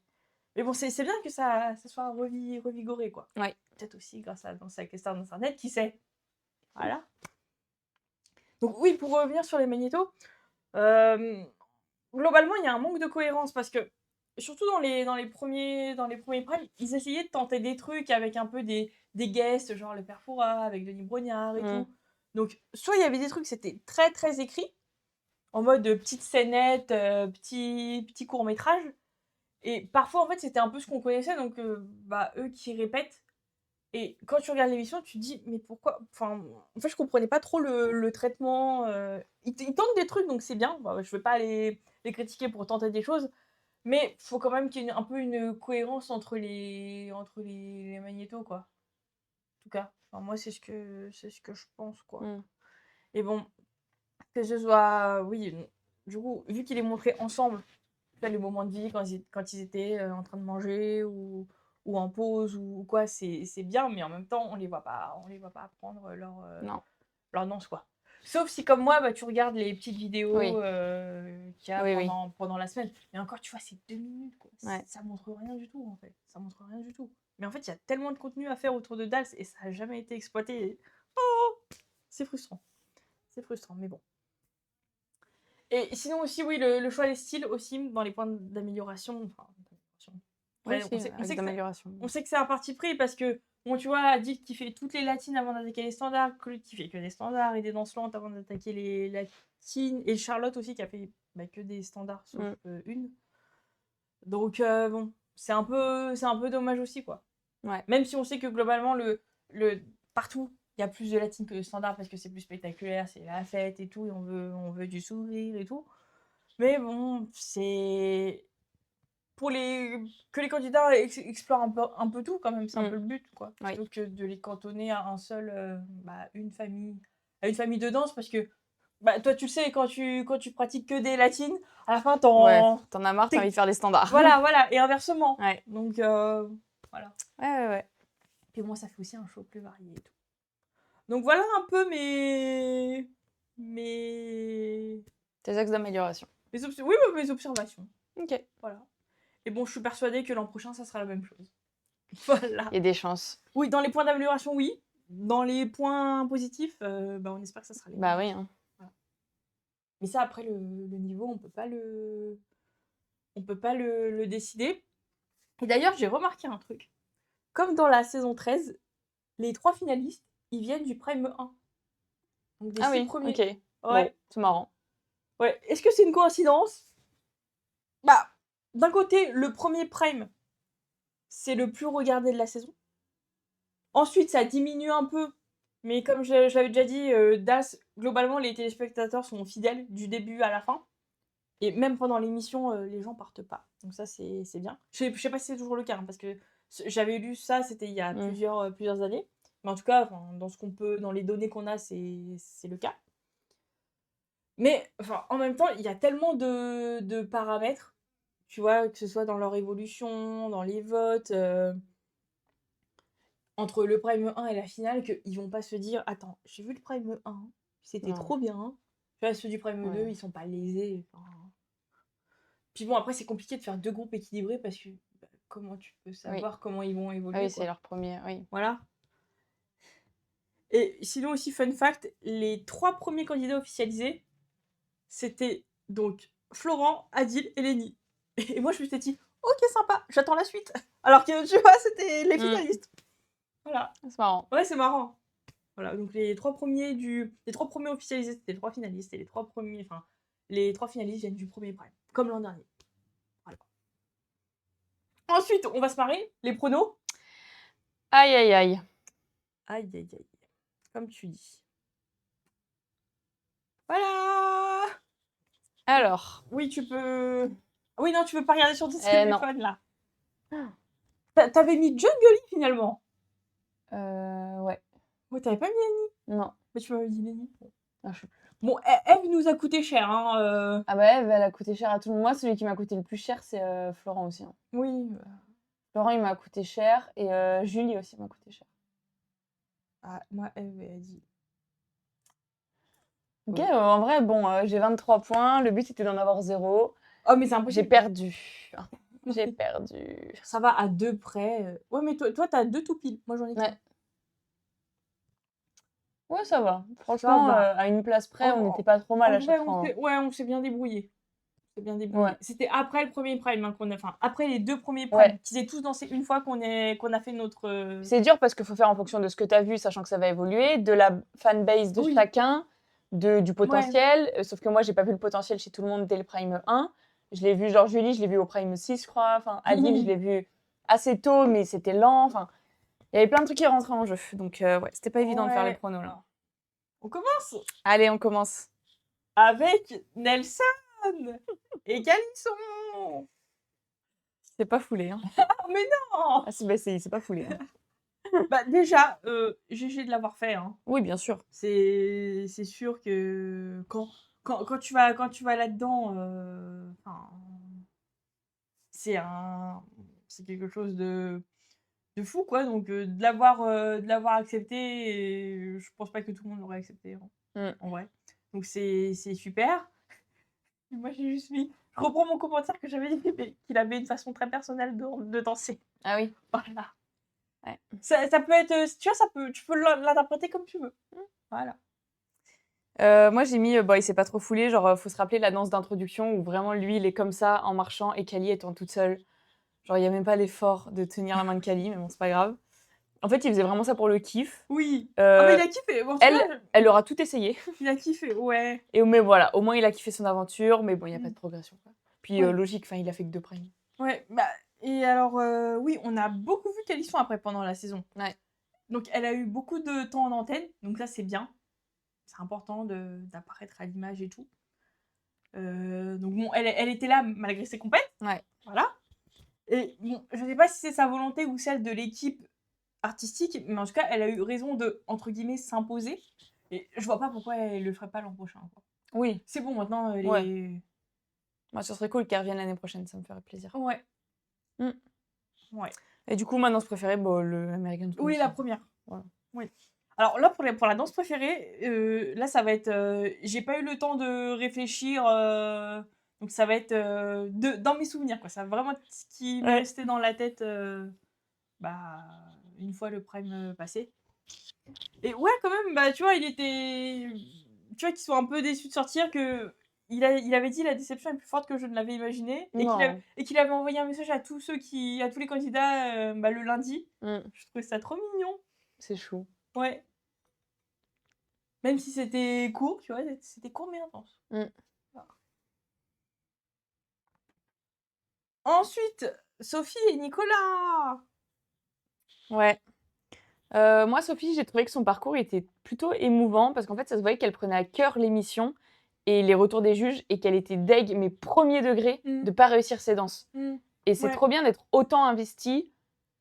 Mais bon, c'est bien que ça soit revigoré, quoi. Ouais. Peut-être aussi grâce à Danse avec les stars d'Internet, qui sait? Voilà. Donc oui, pour revenir sur les magnétos, globalement, il y a un manque de cohérence parce que, surtout dans les premiers primes, ils essayaient de tenter des trucs avec un peu des guests, genre le Père Fouras, avec Denis Brognard et Mm. tout. Donc, soit il y avait des trucs, c'était très très écrit, en mode petite scénette, petit court-métrage. Et parfois, en fait, c'était un peu ce qu'on connaissait, donc bah, eux qui répètent. Et quand tu regardes l'émission, tu te dis, mais pourquoi? Enfin, en fait, je comprenais pas trop le traitement. Ils tentent des trucs, donc c'est bien. Bah, je vais pas les critiquer pour tenter des choses. Mais faut quand même qu'il y ait un peu une cohérence entre les magnétos, quoi. En tout cas, enfin, moi, c'est ce que je pense, quoi. Mm. Et bon, que ce soit, oui, du coup, vu qu'il est montré ensemble, là, les moments de vie quand ils étaient en train de manger ou en pause ou quoi, c'est bien, mais en même temps, on les voit pas prendre Non. leur danse, quoi. Sauf si, comme moi, bah, tu regardes les petites vidéos Oui. qu'il y a Oui, oui. pendant la semaine. Mais encore, tu vois, c'est 2 minutes, quoi. Ouais. Ça montre rien du tout, en fait. Ça montre rien du tout. Mais en fait, il y a tellement de contenu à faire autour de Dals et ça n'a jamais été exploité. Oh, c'est frustrant. C'est frustrant, mais bon. Et sinon aussi, oui, le choix des styles aussi, dans les points d'amélioration. Enfin, Oui, après, si, on sait avec que d'amélioration. on sait que c'est un parti pris parce que, bon, tu vois, Adil qui fait toutes les latines avant d'attaquer les standards, Claude qui fait que des standards et des danses lentes avant d'attaquer les latines, et Charlotte aussi qui a fait bah, que des standards sauf une. Donc, bon, c'est un peu dommage aussi, quoi. Ouais. Même si on sait que globalement, partout, il y a plus de latines que de standards parce que c'est plus spectaculaire, c'est la fête et tout, et on veut du sourire et tout. Mais bon, que les candidats explorent un peu tout, quand même, c'est un peu le but, quoi. Oui. Plutôt que de les cantonner à un seul, une famille de danse, parce que toi, tu le sais, quand tu pratiques que des latines, à la fin, Ouais, t'en as marre, t'as envie de faire les standards. Voilà, et inversement. Ouais. Donc, voilà. Ouais. Puis moi, ça fait aussi un show plus varié et tout. Donc voilà un peu mes Tes axes d'amélioration. mes observations. Ok. Voilà. Et bon, je suis persuadée que l'an prochain, ça sera la même chose. Voilà. Il y a des chances. Oui, dans les points d'amélioration, oui. Dans les points positifs, on espère que ça sera les mêmes. Bah oui. Hein. Voilà. Mais ça, après, le niveau, on peut pas le décider. Et d'ailleurs, j'ai remarqué un truc. Comme dans la saison 13, les 3 finalistes, ils viennent du Prime 1. Donc des 6 premiers. Ok. Ouais. Bon, c'est marrant. Ouais. Est-ce que c'est une coïncidence? D'un côté, le premier Prime, c'est le plus regardé de la saison. Ensuite, ça diminue un peu. Mais comme je l'avais déjà dit, DAS, globalement, les téléspectateurs sont fidèles du début à la fin. Et même pendant l'émission, les gens partent pas. Donc ça, c'est bien. Je sais pas si c'est toujours le cas, hein, parce que j'avais lu ça, c'était il y a plusieurs années. Mais en tout cas, dans les données qu'on a, c'est le cas. Mais en même temps, il y a tellement de paramètres, tu vois, que ce soit dans leur évolution, dans les votes, entre le Prime 1 et la finale, qu'ils vont pas se dire « Attends, j'ai vu le Prime 1, c'était trop bien. » Tu vois, ceux du Prime 2, ils sont pas lésés. Puis bon, après, c'est compliqué de faire 2 groupes équilibrés parce que comment tu peux savoir comment ils vont évoluer, oui, c'est leur premier, oui. Voilà. Et sinon aussi, fun fact, les 3 premiers candidats officialisés, c'était donc Florent, Adil et Lenny. Et moi, je me suis dit « Ok, sympa, j'attends la suite. » Alors que, tu vois, c'était les finalistes. Voilà. C'est marrant. Ouais, c'est marrant. Voilà, donc les 3 premiers officialisés, c'était les 3 finalistes. Et les 3 finalistes viennent du premier prime, comme l'an dernier. Voilà. Ensuite, on va se marrer, les pronos. Aïe. Aïe. Comme tu dis. Voilà. Alors. Oui, tu peux... Oui, non, tu peux pas regarder sur ton non. téléphone, là. T'avais mis John Gully, finalement. Ouais. Ouais, t'avais pas mis Lenny. Non. Mais tu m'avais dit Lenny. Ah, je sais plus. Bon, Eve nous a coûté cher, hein. Ah bah Eve, elle a coûté cher à tout le monde. Moi, celui qui m'a coûté le plus cher, c'est Florent aussi. Hein. Oui. Florent, il m'a coûté cher. Et Julie aussi m'a coûté cher. Ah, moi, Eve, elle a dit... Ok, en vrai, bon, j'ai 23 points. Le but, c'était d'en avoir 0. Oh, mais c'est impossible. J'ai perdu. J'ai perdu. Ça va à 2 près. Ouais, mais toi, t'as 2 tout pile. Moi, j'en ai qu'un. Ouais, ça va. Franchement, à une place près, on n'était pas trop mal à chaque fois. On s'est bien débrouillé. Ouais. C'était après le premier prime qu'on a... Enfin, après les 2 premiers primes, qu'ils aient tous dansé une fois qu'on a fait notre... C'est dur parce qu'il faut faire en fonction de ce que tu as vu, sachant que ça va évoluer, de la fanbase de chacun, du potentiel. Sauf que moi, j'ai pas vu le potentiel chez tout le monde dès le prime 1. Je l'ai vu, genre Julie, je l'ai vu au prime 6, je crois. Enfin, Adil, je l'ai vu assez tôt, mais c'était lent. Enfin, il y avait plein de trucs qui rentraient en jeu. Donc, c'était pas évident de faire les pronos là. On commence. Allez, on commence. Avec Nelson et Calisson. C'est pas foulé. Hein. Mais non. Ah, c'est pas foulé. Hein. Déjà, GG de l'avoir fait. Hein. Oui, bien sûr. C'est sûr que quand tu vas là-dedans, c'est quelque chose de fou, quoi. Donc de l'avoir accepté, et je pense pas que tout le monde l'aurait accepté, en vrai. Donc c'est super. Et moi j'ai juste mis, je reprends mon commentaire que j'avais dit, mais qu'il avait une façon très personnelle de danser. Ah oui. Voilà. Ouais. Ça peut être, tu vois, tu peux l'interpréter comme tu veux. Voilà. Moi j'ai mis, il s'est pas trop foulé, genre faut se rappeler la danse d'introduction où vraiment lui il est comme ça en marchant et Kali étant toute seule. Genre il y a même pas l'effort de tenir la main de Kali, mais bon c'est pas grave. En fait il faisait vraiment ça pour le kiff. Oui. Mais il a kiffé. Bon, elle aura tout essayé. Il a kiffé, ouais. Mais voilà, au moins il a kiffé son aventure, mais bon il y a pas de progression. Quoi. Puis logique, il a fait que 2 primes. Ouais, et alors oui, on a beaucoup vu Calisson après pendant la saison. Ouais. Donc elle a eu beaucoup de temps en antenne, donc ça c'est bien. C'est important d'apparaître à l'image et tout. Donc bon, elle était là malgré ses compètes. Ouais. Voilà. Et bon, je sais pas si c'est sa volonté ou celle de l'équipe artistique, mais en tout cas, elle a eu raison de, entre guillemets, s'imposer. Et je vois pas pourquoi elle le ferait pas l'an prochain, quoi. Oui, C'est bon, maintenant, elle ouais. est... Moi, ce serait cool qu'elle revienne l'année prochaine, ça me ferait plaisir. Ouais, Mm. ouais. Et du coup, ma danse préférée, bon, le American Smooth. Oui, la première. Voilà. Oui. Alors là, pour la danse préférée, là, ça va être... j'ai pas eu le temps de réfléchir, donc ça va être dans mes souvenirs, quoi. Ça va vraiment être ce qui m'est Ouais. resté dans la tête bah, une fois le prime passé. Et ouais, quand même, bah, tu vois, il était... Tu vois, qu'ils sont un peu déçus de sortir, que... Il avait dit la déception est plus forte que je ne l'avais imaginé Non. et qu'il avait envoyé un message à tous à tous les candidats bah, le lundi. Mm. Je trouvais ça trop mignon. C'est chou. Ouais. Même si c'était court, tu vois, c'était court mais intense. Mm. Voilà. Ensuite, Sophie et Nicolas. Ouais. Moi, Sophie, j'ai trouvé que son parcours était plutôt émouvant parce qu'en fait, ça se voyait qu'elle prenait à cœur l'émission et les retours des juges et qu'elle était deg, mais premier degré, de pas réussir ses danses. Et c'est Ouais. trop bien d'être autant investie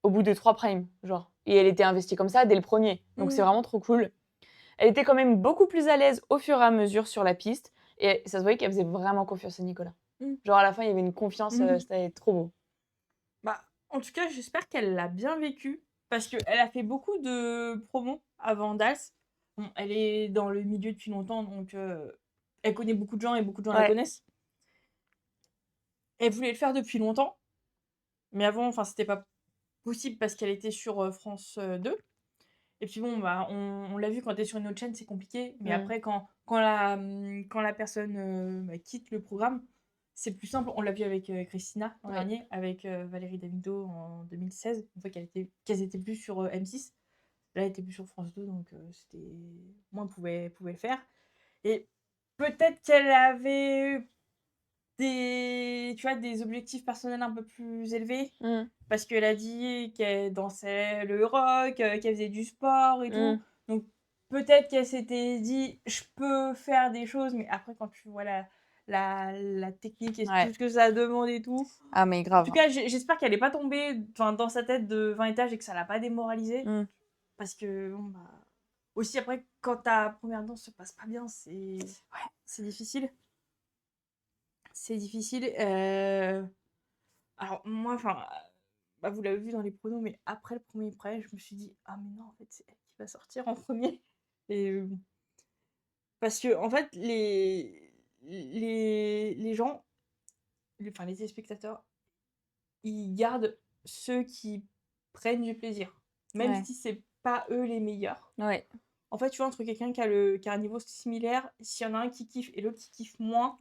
au bout de 3 primes, genre. Et elle était investie comme ça dès le premier. Donc c'est vraiment trop cool. Elle était quand même beaucoup plus à l'aise au fur et à mesure sur la piste. Et ça se voyait qu'elle faisait vraiment confiance à Nicolas. Genre à la fin, il y avait une confiance, c'était trop beau. Bah, en tout cas, j'espère qu'elle l'a bien vécu. Parce qu'elle a fait beaucoup de promos avant Dals. Bon, elle est dans le milieu depuis longtemps, donc elle connaît beaucoup de gens et beaucoup de gens la connaissent. Elle voulait le faire depuis longtemps. Mais avant, enfin, c'était pas possible parce qu'elle était sur France 2. Et puis bon, bah, on l'a vu, quand t'es sur une autre chaîne, c'est compliqué. Mais après, quand la personne bah, quitte le programme, c'est plus simple. On l'a vu avec Christina l'an dernier, avec Valérie Davido en 2016. Une fois qu'elles étaient plus sur M6. Là, elle était plus sur France 2, donc c'était... Moi, pouvait le faire. Et peut-être qu'elle avait tu vois, des objectifs personnels un peu plus élevés. Parce qu'elle a dit qu'elle dansait le rock, qu'elle faisait du sport et tout. Donc peut-être qu'elle s'était dit, je peux faire des choses, mais après, quand tu vois la technique et tout ce que ça demande et tout. Ah, mais En grave. tout cas, j'espère qu'elle n'est pas tombée dans sa tête de 20 étages et que ça l'a pas démoralisée. Parce que, bon, bah... Aussi, après, quand ta première danse se passe pas bien, c'est difficile. C'est difficile. Alors, moi, enfin, bah, vous l'avez vu dans les pronos, mais après le premier prêt, je me suis dit, ah, mais non, en fait, c'est elle qui va sortir en premier. Et parce que, en fait, les gens, enfin, les téléspectateurs, ils gardent ceux qui prennent du plaisir. Même si c'est pas eux les meilleurs. En fait, tu vois, entre quelqu'un qui a un niveau similaire, s'il y en a un qui kiffe et l'autre qui kiffe moins,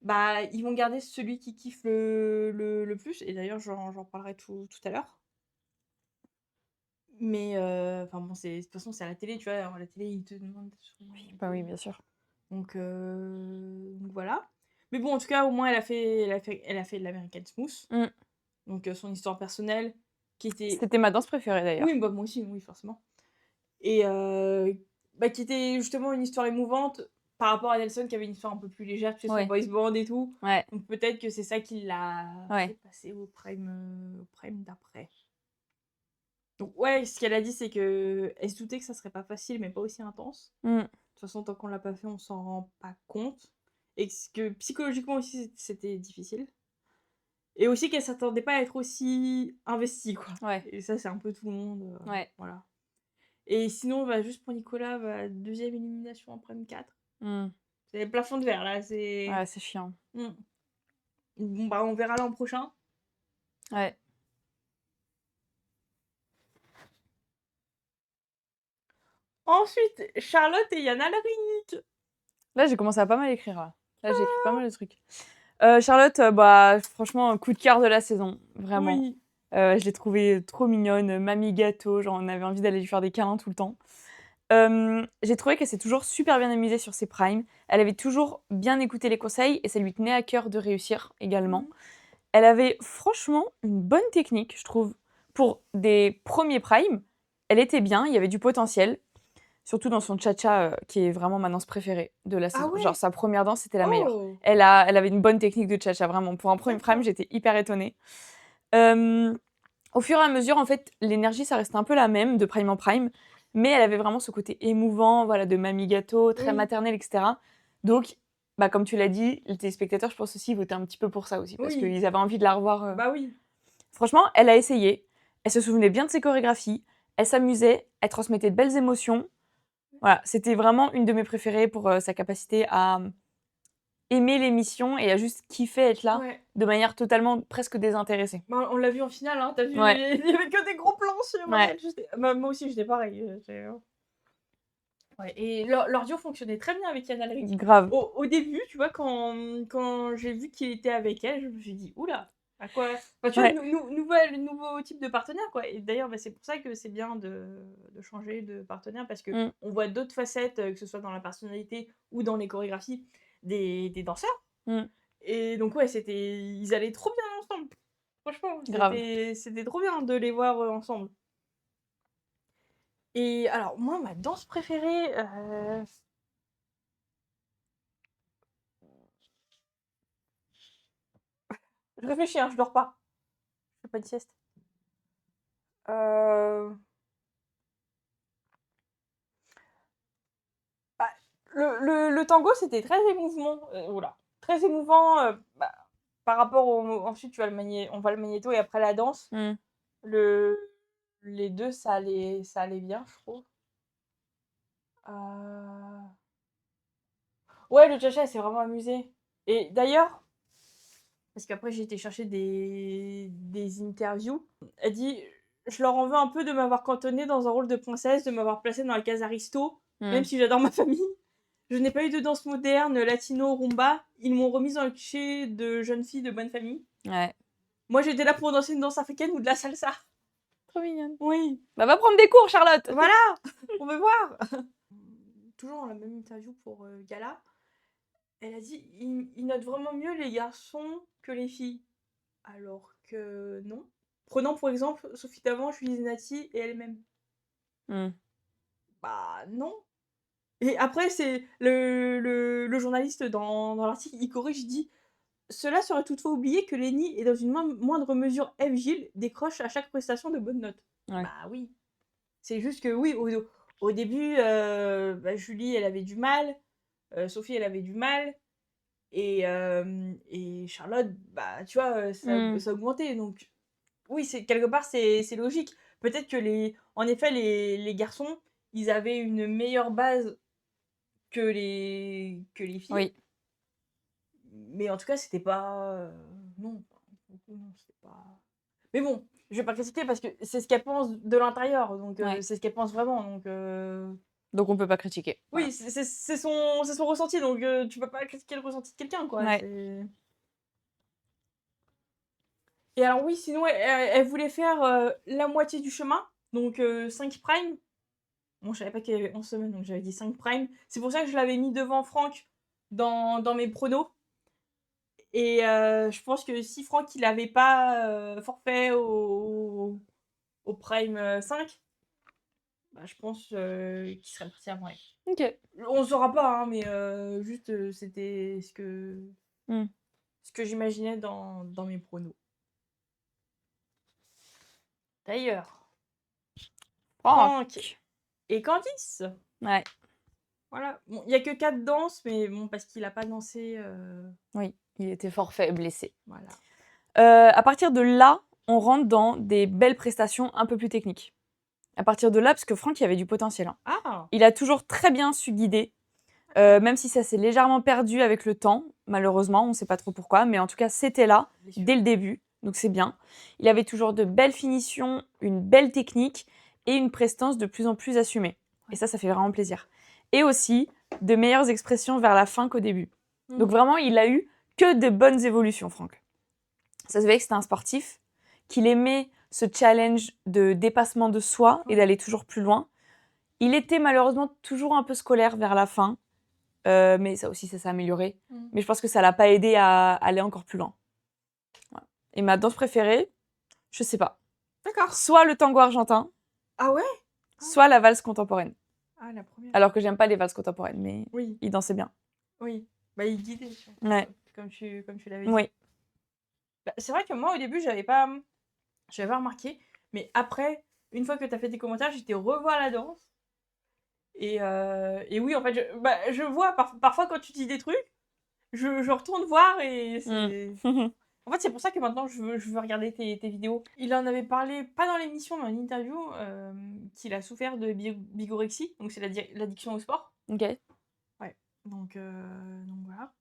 bah, ils vont garder celui qui kiffe le plus. Et d'ailleurs, j'en parlerai tout à l'heure. Mais, enfin bon, de toute façon, c'est à la télé, tu vois. Alors, à la télé, ils te demandent... Bah oui, bien sûr. Donc voilà. Mais bon, en tout cas, au moins, elle a fait de l'American Smooth. Donc, son histoire personnelle, qui était... C'était ma danse préférée, d'ailleurs. Oui, bah, moi aussi, oui, forcément. Et bah, qui était justement une histoire émouvante par rapport à Nelson, qui avait une histoire un peu plus légère, tu sais, son boys band et tout. Donc peut-être que c'est ça qui l'a fait passer au prime d'après. Donc ouais, ce qu'elle a dit, c'est que elle se doutait que ça serait pas facile, mais pas aussi intense. De toute façon, tant qu'on l'a pas fait, on s'en rend pas compte. Et que psychologiquement aussi, c'était difficile. Et aussi qu'elle s'attendait pas à être aussi investie, quoi. Et ça, c'est un peu tout le monde. Voilà. Et sinon, bah, juste pour Nicolas, bah, deuxième élimination en prime 4. C'est le plafond de verre, là. Ouais, c'est chiant. Bon, bah, on verra l'an prochain. Ouais. Ensuite, Charlotte et Yana Laric. Là, j'ai commencé à pas mal écrire. Là, j'ai écrit pas mal de trucs. Charlotte, bah, franchement, coup de cœur de la saison. Vraiment. Oui. Je l'ai trouvée trop mignonne, mamie gâteau. Genre, on avait envie d'aller lui faire des câlins tout le temps. J'ai trouvé qu'elle s'est toujours super bien amusée sur ses primes. Elle avait toujours bien écouté les conseils et ça lui tenait à cœur de réussir également. Elle avait franchement une bonne technique, je trouve. Pour des premiers primes, elle était bien, il y avait du potentiel. Surtout dans son cha-cha, qui est vraiment ma danse préférée de la saison. ouais? Genre sa première danse, c'était la meilleure. Oh! Elle avait une bonne technique de cha-cha, vraiment. Pour un premier D'accord. prime, j'étais hyper étonnée. Au fur et à mesure, en fait, l'énergie, ça restait un peu la même de prime en prime, mais elle avait vraiment ce côté émouvant, voilà, de mamie gâteau, très Oui. maternel, etc. Donc, bah, comme tu l'as dit, les téléspectateurs, je pense aussi, votaient un petit peu pour ça aussi, parce Oui. qu'ils avaient envie de la revoir. Bah oui. Franchement, elle a essayé. Elle se souvenait bien de ses chorégraphies. Elle s'amusait. Elle transmettait de belles émotions. Voilà, c'était vraiment une de mes préférées pour sa capacité à aimer l'émission et à juste kiffer être là Ouais. de manière totalement presque désintéressée. Bah, on l'a vu en finale, hein. T'as vu, Ouais. il y avait que des gros plans sur Ouais. elle. Bah, moi aussi, j'étais pareil. Ouais. Et leur duo fonctionnait très bien avec Yann Alric. Grave. Au début, tu vois, quand j'ai vu qu'il était avec elle, je me suis dit, oula, à quoi. Enfin, tu Ouais. vois, nouveau type de partenaire, quoi. Et d'ailleurs, bah, c'est pour ça que c'est bien de changer de partenaire, parce que Mm. on voit d'autres facettes, que ce soit dans la personnalité ou dans les chorégraphies des danseurs. Mm. Et donc, ouais, ils allaient trop bien ensemble. Franchement, Grave. c'était trop bien de les voir ensemble. Et alors, moi, ma danse préférée. Je réfléchis, hein, je dors pas. Je fais pas de sieste. Bah, le tango, c'était très émouvant. Oula. Très émouvant bah, par rapport au. Ensuite, on voit le magnéto et après la danse. Mm. Les deux, ça allait bien, je trouve. Ouais, le cha-cha, c'est vraiment amusé. Et d'ailleurs, parce qu'après j'ai été chercher des interviews, elle dit je leur en veux un peu de m'avoir cantonnée dans un rôle de princesse, de m'avoir placée dans la case aristo, même si j'adore ma famille. Je n'ai pas eu de danse moderne, latino, rumba. Ils m'ont remise dans le cliché de jeune fille de bonne famille. Ouais. Moi, j'étais là pour danser une danse africaine ou de la salsa. Trop mignonne. Oui. Bah, va prendre des cours, Charlotte. Voilà, on veut voir. Toujours dans la même interview pour Gala, elle a dit ils notent vraiment mieux les garçons que les filles. Alors que non. Prenons pour exemple Sophie Davant, Julie Zenati et elle-même. Mm. Bah non. Et après, c'est le journaliste dans l'article, il corrige, il dit cela serait toutefois oublié que Lenny et dans une moindre mesure Eve Gilles décroche à chaque prestation de bonnes notes. Ouais. Bah oui. C'est juste que oui, au début, bah, Julie, elle avait du mal. Sophie, elle avait du mal. Et Charlotte, bah tu vois, ça a augmenté. Donc oui, quelque part, c'est logique. Peut-être que en effet, les garçons, ils avaient une meilleure base que les filles. Oui. Mais en tout cas, c'était pas. Non, non, c'était pas. Mais bon, je vais pas critiquer parce que c'est ce qu'elle pense de l'intérieur. Donc, Ouais. c'est ce qu'elle pense vraiment. Donc, Donc, on peut pas critiquer. Voilà. oui, c'est son ressenti. Donc, tu peux pas critiquer le ressenti de quelqu'un, quoi. Ouais. Et alors, oui, sinon, elle voulait faire la moitié du chemin. Donc, 5 prime. Bon, je savais pas qu'il y avait 11 semaines, donc j'avais dit 5 prime. C'est pour ça que je l'avais mis devant Franck dans mes pronos. Et je pense que si Franck il avait pas forfait au prime 5, bah, je pense qu'il serait parti avant elle. Ok. On saura pas, hein, mais juste c'était Mm. ce que j'imaginais dans mes pronos. D'ailleurs, Franck et Candice. Ouais. Voilà. Bon, il y a que 4 danses, mais bon, parce qu'il a pas dansé. Oui, il était forfait, blessé. Voilà. À partir de là, on rentre dans des belles prestations un peu plus techniques. À partir de là, parce que Franck, il avait du potentiel. Hein. Ah. Il a toujours très bien su guider, même si ça s'est légèrement perdu avec le temps, malheureusement, on ne sait pas trop pourquoi, mais en tout cas, c'était là, dès le début, donc c'est bien. Il avait toujours de belles finitions, une belle technique et une prestance de plus en plus assumée. Et ça fait vraiment plaisir. Et aussi, de meilleures expressions vers la fin qu'au début. Donc vraiment, il a eu que de bonnes évolutions, Franck. Ça se voyait que c'était un sportif, qu'il aimait ce challenge de dépassement de soi et d'aller toujours plus loin. Il était malheureusement toujours un peu scolaire vers la fin, mais ça aussi, ça s'est amélioré. Mais je pense que ça l'a pas aidé à aller encore plus loin. Voilà. Et ma danse préférée, je sais pas. D'accord. Soit le tango argentin, Ah ouais. soit la valse contemporaine. Ah, la première. Alors que j'aime pas les valses contemporaines, mais Oui, il dansait bien. oui. Bah, il guidait, Ouais. comme tu l'avais dit. Oui. Bah, c'est vrai que moi, au début, j'avais pas remarqué. Mais après, une fois que tu as fait tes commentaires, j'étais revoir la danse. Et oui, en fait, je vois parfois quand tu dis des trucs, je retourne voir et c'est. En fait, c'est pour ça que maintenant, je veux regarder tes vidéos. Il en avait parlé, pas dans l'émission, mais en interview, qu'il a souffert de bigorexie, donc c'est l'addiction au sport. Ok. Ouais, donc voilà.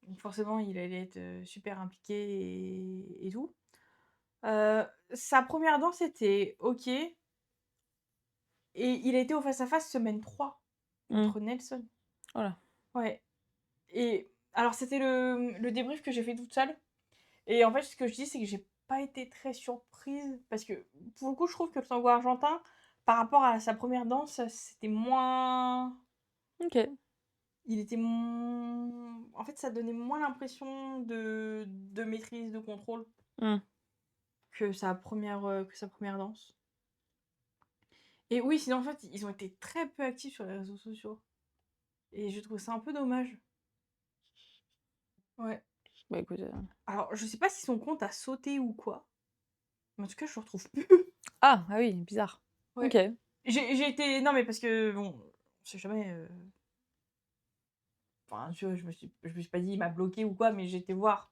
Donc forcément, il allait être super impliqué et tout. Sa première danse était ok, et il a été au face-à-face semaine 3 contre Nelson. Voilà. Ouais. Et alors, c'était le débrief que j'ai fait toute seule. Et en fait, ce que je dis, c'est que j'ai pas été très surprise. Parce que, pour le coup, je trouve que le tango argentin, par rapport à sa première danse, c'était moins. Ok. Il était moins. En fait, ça donnait moins l'impression de maîtrise, de contrôle que sa première danse. Et oui, sinon, en fait, ils ont été très peu actifs sur les réseaux sociaux. Et je trouve ça un peu dommage. Ouais. Bah écoute. Alors, je sais pas si son compte a sauté ou quoi. Mais en tout cas, je le retrouve plus. Ah oui, bizarre. Ouais. Ok. J'ai été. Non, mais parce que, bon, on sait jamais. Enfin, tu vois, je me suis pas dit il m'a bloqué ou quoi, mais j'ai été voir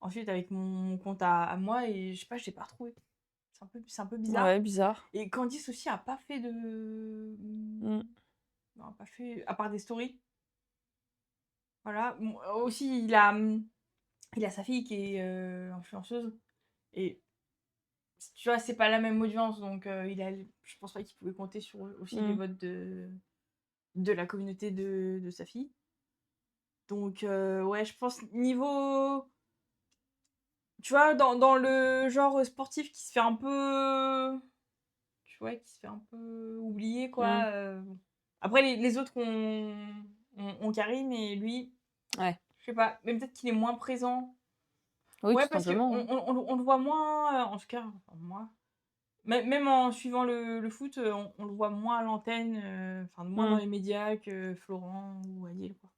ensuite avec mon compte à moi et je sais pas, je l'ai pas retrouvé. C'est un peu bizarre. Ouais, bizarre. Et Candice aussi a pas fait de. Non, a pas fait. À part des stories. Voilà. Bon, aussi, il a sa fille qui est influenceuse. Et tu vois, c'est pas la même audience, donc je pense pas qu'il pouvait compter sur aussi les votes de la communauté de sa fille. Donc, ouais, je pense niveau. Tu vois, dans le genre sportif qui se fait un peu. Tu vois, qui se fait un peu oublier, quoi. Après, les autres ont Karim et lui, Ouais. je sais pas, mais peut-être qu'il est moins présent. Oui, Ouais, tout parce qu'on simplement. on le voit moins, en tout cas, enfin, moi. Même en suivant le foot, on le voit moins à l'antenne, enfin, moins dans les médias que Florent ou Adil, quoi.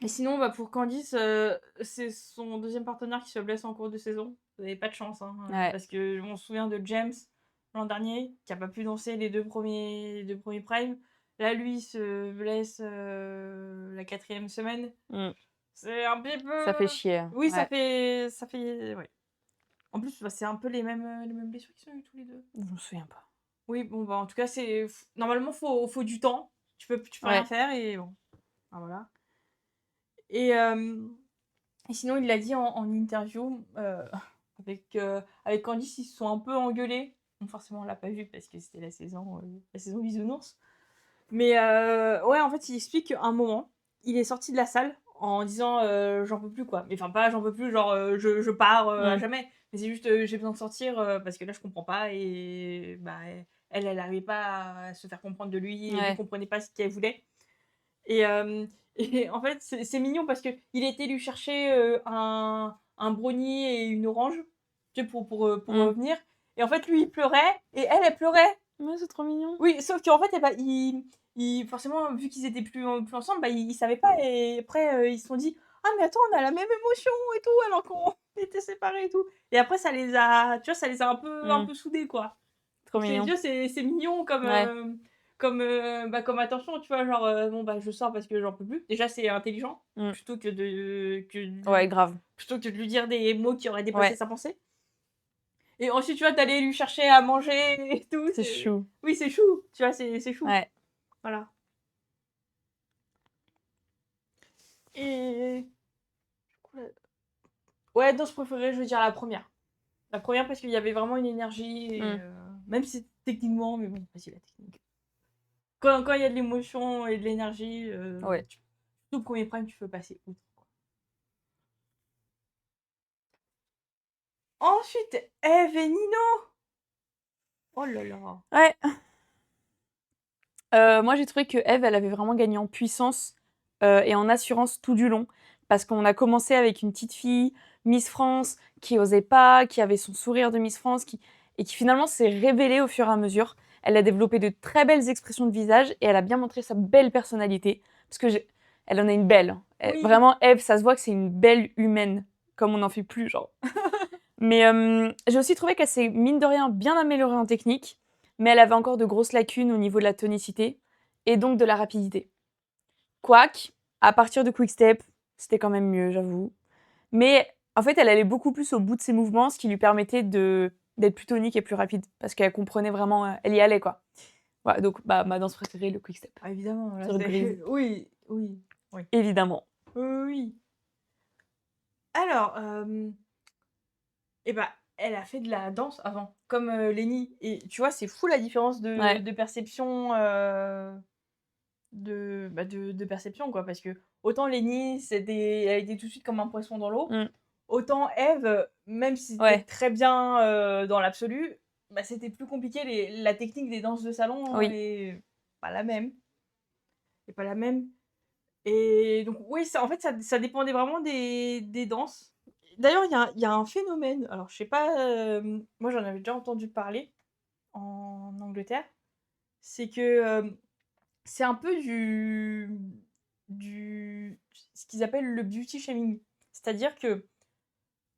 Et sinon, bah, pour Candice, c'est son deuxième partenaire qui se blesse en cours de saison. Vous n'avez pas de chance, hein, Ouais. parce qu'on se souvient de James l'an dernier, qui n'a pas pu danser les deux premiers primes. Là, lui, il se blesse la 4e semaine. C'est un petit peu. Ça fait chier. Oui, Ouais. ça fait. Ouais. En plus, bah, c'est un peu les mêmes blessures qu'ils ont eu tous les deux. Je me souviens pas. Oui, bon, bah, en tout cas, normalement, faut du temps. Tu peux rien Ouais. faire et bon. Ah, voilà. Et sinon, il l'a dit en interview, avec Candice, ils se sont un peu engueulés. Bon, forcément, on l'a pas vu parce que c'était la saison bisounours. Mais ouais, en fait, il explique qu'à un moment, il est sorti de la salle en disant j'en peux plus, quoi. Mais enfin, pas j'en peux plus, genre je pars à jamais. Mais c'est juste j'ai besoin de sortir parce que là, je comprends pas. Et bah, elle arrivait pas à se faire comprendre de lui. Et lui comprenait pas ce qu'elle voulait. Et en fait, c'est mignon parce qu'il était lui chercher un brownie et une orange, tu sais, pour revenir. Et en fait, lui, il pleurait et elle pleurait. Ouais, c'est trop mignon. Oui, sauf qu'en fait, eh ben, forcément, vu qu'ils étaient plus ensemble, bah, ils savaient pas. Et après, ils se sont dit ah, mais attends, on a la même émotion et tout, alors qu'on était séparés et tout. Et après, ça les a, tu vois, ça les a un peu soudés, quoi. Trop mignon. Tu vois, c'est mignon comme. Ouais. Comme attention, tu vois, genre, bon, bah, je sors parce que j'en peux plus. Déjà, c'est intelligent, plutôt que Ouais, grave. plutôt que de lui dire des mots qui auraient dépassé Ouais. sa pensée. Et ensuite, tu vois, d'aller lui chercher à manger et tout. C'est chou. Oui, c'est chou, tu vois, c'est chou. Ouais. Voilà. Et. Ouais, danse préférée, je veux dire la première. La première parce qu'il y avait vraiment une énergie, et, même si c'est techniquement, mais bon, vas-y, la technique. Quand il y a de l'émotion et de l'énergie, Ouais. tout premier prime, tu peux passer outre. Ensuite, Eve et Nino. Oh là là. Ouais. Moi, j'ai trouvé que Eve, elle avait vraiment gagné en puissance et en assurance tout du long. Parce qu'on a commencé avec une petite fille, Miss France, qui osait pas, qui avait son sourire de Miss France, et qui finalement s'est révélée au fur et à mesure. Elle a développé de très belles expressions de visage et elle a bien montré sa belle personnalité. Parce que elle en a une belle. Oui. Vraiment, Eve, ça se voit que c'est une belle humaine. Comme on n'en fait plus, genre. Mais j'ai aussi trouvé qu'elle s'est, mine de rien, bien améliorée en technique. Mais elle avait encore de grosses lacunes au niveau de la tonicité. Et donc de la rapidité. Quoique, à partir de Quickstep, c'était quand même mieux, j'avoue. Mais en fait, elle allait beaucoup plus au bout de ses mouvements, ce qui lui permettait d'être plus tonique et plus rapide. Parce qu'elle comprenait vraiment, elle y allait, quoi. Voilà, donc ma danse préférée, le quick step. Ah, évidemment. Là, Sur Grise. Oui. Évidemment. Oui. Alors, eh ben, elle a fait de la danse avant, comme Lenny. Et tu vois, c'est fou la différence Ouais. de perception, de perception, quoi. Parce que autant Lenny, elle était tout de suite comme un poisson dans l'eau. Mm. Autant Eve, même si c'était Ouais. très bien dans l'absolu, bah, c'était plus compliqué. La technique des danses de salon Oui. est pas la même. Et donc, oui, en fait, ça dépendait vraiment des danses. D'ailleurs, il y a un phénomène. Alors, je sais pas, moi j'en avais déjà entendu parler en Angleterre. C'est que c'est un peu ce qu'ils appellent le beauty shaming. C'est-à-dire que,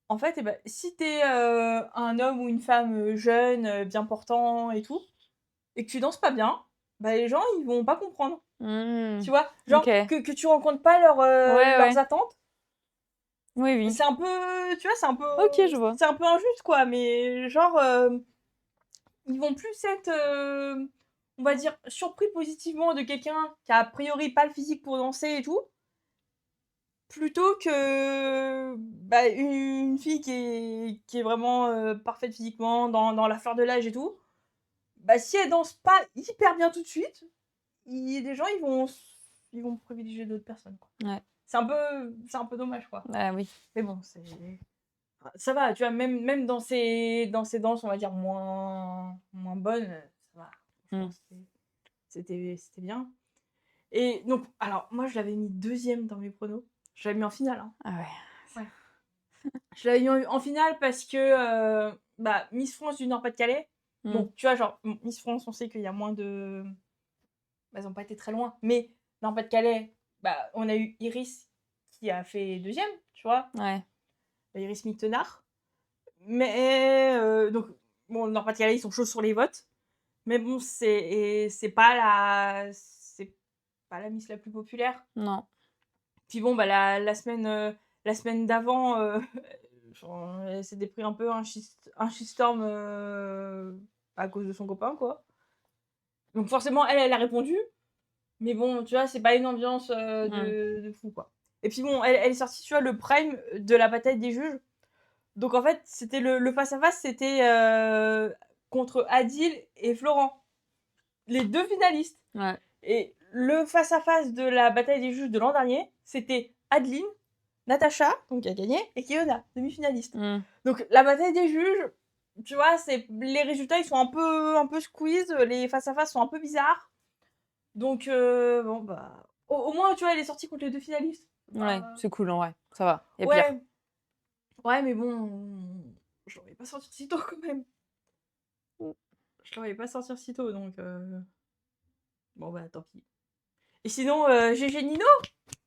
en fait, eh ben, si t'es un homme ou une femme jeune, bien portant et tout, et que tu danses pas bien, bah, les gens, ils vont pas comprendre. Mm. Tu vois, genre Ok. que tu rencontres pas Ouais. leurs attentes. Oui. C'est un peu, tu vois, Ok, je vois. c'est un peu injuste, quoi. Mais genre, ils vont plus être, on va dire, surpris positivement de quelqu'un qui a priori pas le physique pour danser et tout, plutôt que bah, une fille qui est vraiment parfaite physiquement, dans la fleur de l'âge et tout. Bah, si elle danse pas hyper bien tout de suite, les gens ils vont privilégier d'autres personnes, quoi. Ouais. C'est un peu dommage, quoi. Ah oui. Mais bon, ça va, tu vois, même dans ces danses, on va dire, moins bonnes, ça va. Franchement, c'était bien. Et donc, alors, moi, je l'avais mis deuxième dans mes pronos. Je l'avais mis en finale, hein. Ah ouais. Je l'avais mis en finale parce que bah, Miss France du Nord-Pas-de-Calais, bon, tu vois, genre, Miss France, on sait qu'il y a moins de... Bah, elles n'ont pas été très loin. Mais Nord-Pas-de-Calais, bah, on a eu Iris qui a fait deuxième, tu vois. Ouais. Iris Mittenard. Mais donc, bon, Nord-Pas-de-Calais, ils sont chauds sur les votes. Mais bon, c'est pas la Miss la plus populaire. Non. Puis bon, bah, la semaine d'avant, elle s'est pris un peu un shitstorm à cause de son copain, quoi. Donc forcément, elle a répondu. Mais bon, tu vois, c'est pas une ambiance de fou, quoi. Et puis bon, elle est sortie, tu vois, le prime de la bataille des juges. Donc en fait, c'était le face-à-face, c'était contre Adil et Florent. Les deux finalistes. Ouais. Et le face-à-face de la bataille des juges de l'an dernier, c'était Adeline, Natacha, donc qui a gagné, et Kiona, demi-finaliste. Donc la bataille des juges, tu vois, les résultats, ils sont un peu squeeze, les face-à-face sont un peu bizarres. Donc, bon, bah... Au moins, tu vois, elle est sortie contre les deux finalistes. Ouais, c'est cool, en vrai. Ça va. Y a ouais. pire. Ouais, mais bon... Je l'aurais pas sortir si tôt, quand même. Je l'aurais pas sortir si tôt, donc... Bon, bah, tant pis. Et sinon, GG Nino.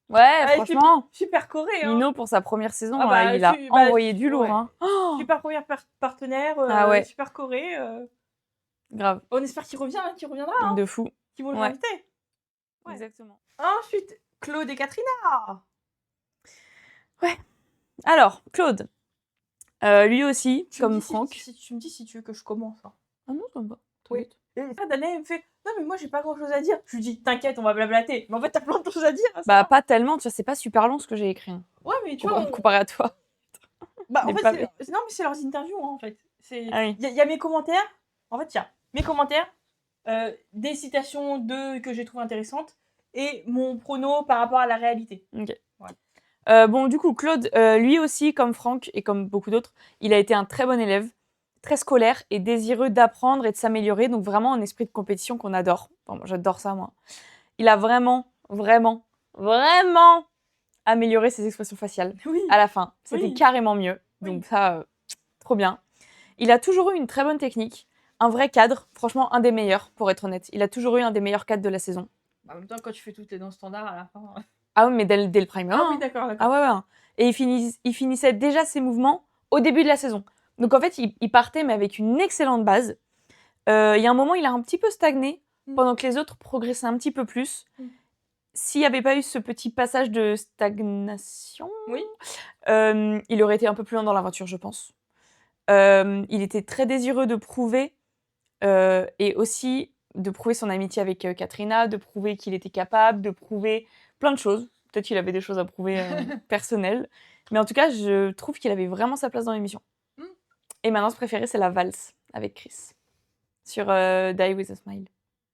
Ouais, franchement. Super Corée, hein. Nino, pour sa première saison, Ah bah, il a envoyé du lourd. ouais. Hein. Oh, Super première partenaire, ah ouais. Super Corée. Grave. On espère qu'il reviendra. Hein. De fou. Qu'ils vont le réinviter. Ouais. Exactement. Ensuite, Claude et Katrina. Ouais. Alors, Claude. Lui aussi, comme Franck. Tu me dis si tu veux que je commence. Hein. Ah non, ça me va. Oui. Et Danae, elle me fait non, mais moi, j'ai pas grand chose à dire. Je lui dis t'inquiète, on va blablater. Mais en fait, t'as plein de choses à dire. Bah, pas tellement, tu vois, c'est pas super long ce que j'ai écrit. Hein. Ouais, mais tu vois. Comparé à toi. Bah, en fait, non, mais c'est leurs interviews, hein, en fait. Ah oui. Y a mes commentaires. En fait, il y a mes commentaires, des citations que j'ai trouvées intéressantes et mon prono par rapport à la réalité. Ok. Ouais. Bon, du coup, Claude, lui aussi, comme Franck et comme beaucoup d'autres, il a été un très bon élève, très scolaire et désireux d'apprendre et de s'améliorer. Donc vraiment un esprit de compétition qu'on adore. Bon, moi, j'adore ça, moi. Il a vraiment amélioré ses expressions faciales à la fin. C'était carrément mieux. Donc ça, trop bien. Il a toujours eu une très bonne technique. un vrai cadre, franchement, un des meilleurs, pour être honnête. Il a toujours eu un des meilleurs cadres de la saison. Bah, en même temps, quand tu fais toutes les danses standards à la fin. Ah oui, mais dès le prime 1. Ah oui, d'accord, d'accord. Ah ouais, ouais. Et il finissait déjà ses mouvements au début de la saison. Donc en fait, il partait, mais avec une excellente base. Il y a un moment, il a un petit peu stagné, pendant que les autres progressaient un petit peu plus. S'il n'y avait pas eu ce petit passage de stagnation, Oui. il aurait été un peu plus loin dans l'aventure, je pense. Il était très désireux de prouver, et aussi de prouver son amitié avec Katrina, de prouver qu'il était capable, de prouver plein de choses. Peut-être qu'il avait des choses à prouver personnelles. Mais en tout cas, je trouve qu'il avait vraiment sa place dans l'émission. Et ma danse préférée, c'est la valse avec Chris sur Die With A Smile.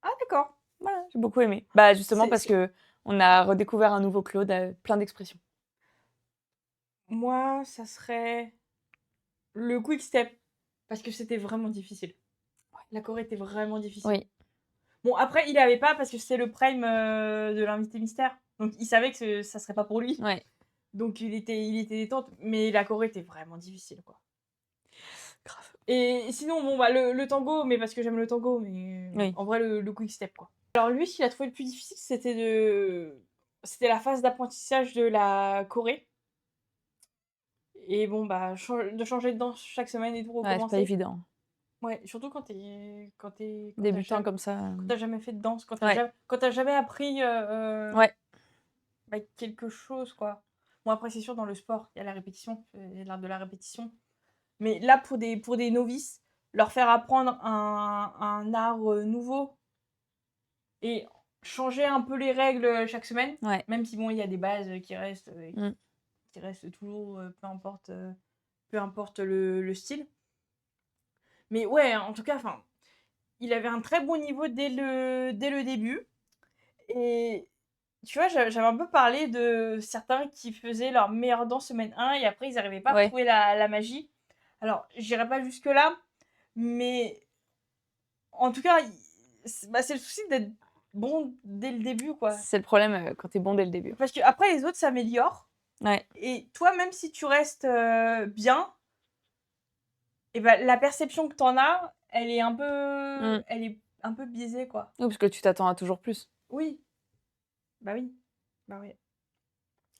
Ah d'accord. Voilà, j'ai beaucoup aimé. Bah justement C'est- parce que on a redécouvert un nouveau Claude, plein d'expressions. Moi, ça serait le quick step. Parce que c'était vraiment difficile. La Corée était vraiment difficile. Oui. Bon, après, il avait pas parce que c'est le prime de l'invité mystère. Donc, il savait que ça serait pas pour lui. Ouais. Donc, il était détente. Mais la Corée était vraiment difficile, quoi. Grave. Et sinon, bon, bah, le tango, mais parce que j'aime le tango, mais Oui. en vrai, le quick step, quoi. Alors, lui, ce qu'il a trouvé le plus difficile, c'était la phase d'apprentissage de la Corée. Et bon, bah, de changer de danse chaque semaine et tout, Ouais, c'est pas recommencer. évident. Ouais, surtout quand t'es Débutant comme ça. quand t'as jamais fait de danse, quand Ouais. t'as jamais appris Ouais. bah, quelque chose, quoi. Bon, après, c'est sûr, dans le sport, il y a la répétition, il y a l'art de la répétition. Mais là, pour des novices, leur faire apprendre un art nouveau et changer un peu les règles chaque semaine, Ouais. même si, bon, il y a des bases qui restent, Mm. qui restent toujours, peu importe le style. Mais ouais, en tout cas, enfin, il avait un très bon niveau dès le début. Et tu vois, j'avais un peu parlé de certains qui faisaient leur meilleure danse semaine 1 et après ils n'arrivaient pas à Ouais. trouver la magie. Alors, j'irai pas jusque-là, mais en tout cas, c'est le souci d'être bon dès le début, quoi. C'est le problème quand t'es bon dès le début. Parce que après les autres s'améliorent. Ouais. Et toi, même si tu restes bien, et ben, la perception que t'en as, elle est un peu biaisée, quoi. Oui, parce que tu t'attends à toujours plus. Oui. Bah oui. Bah oui.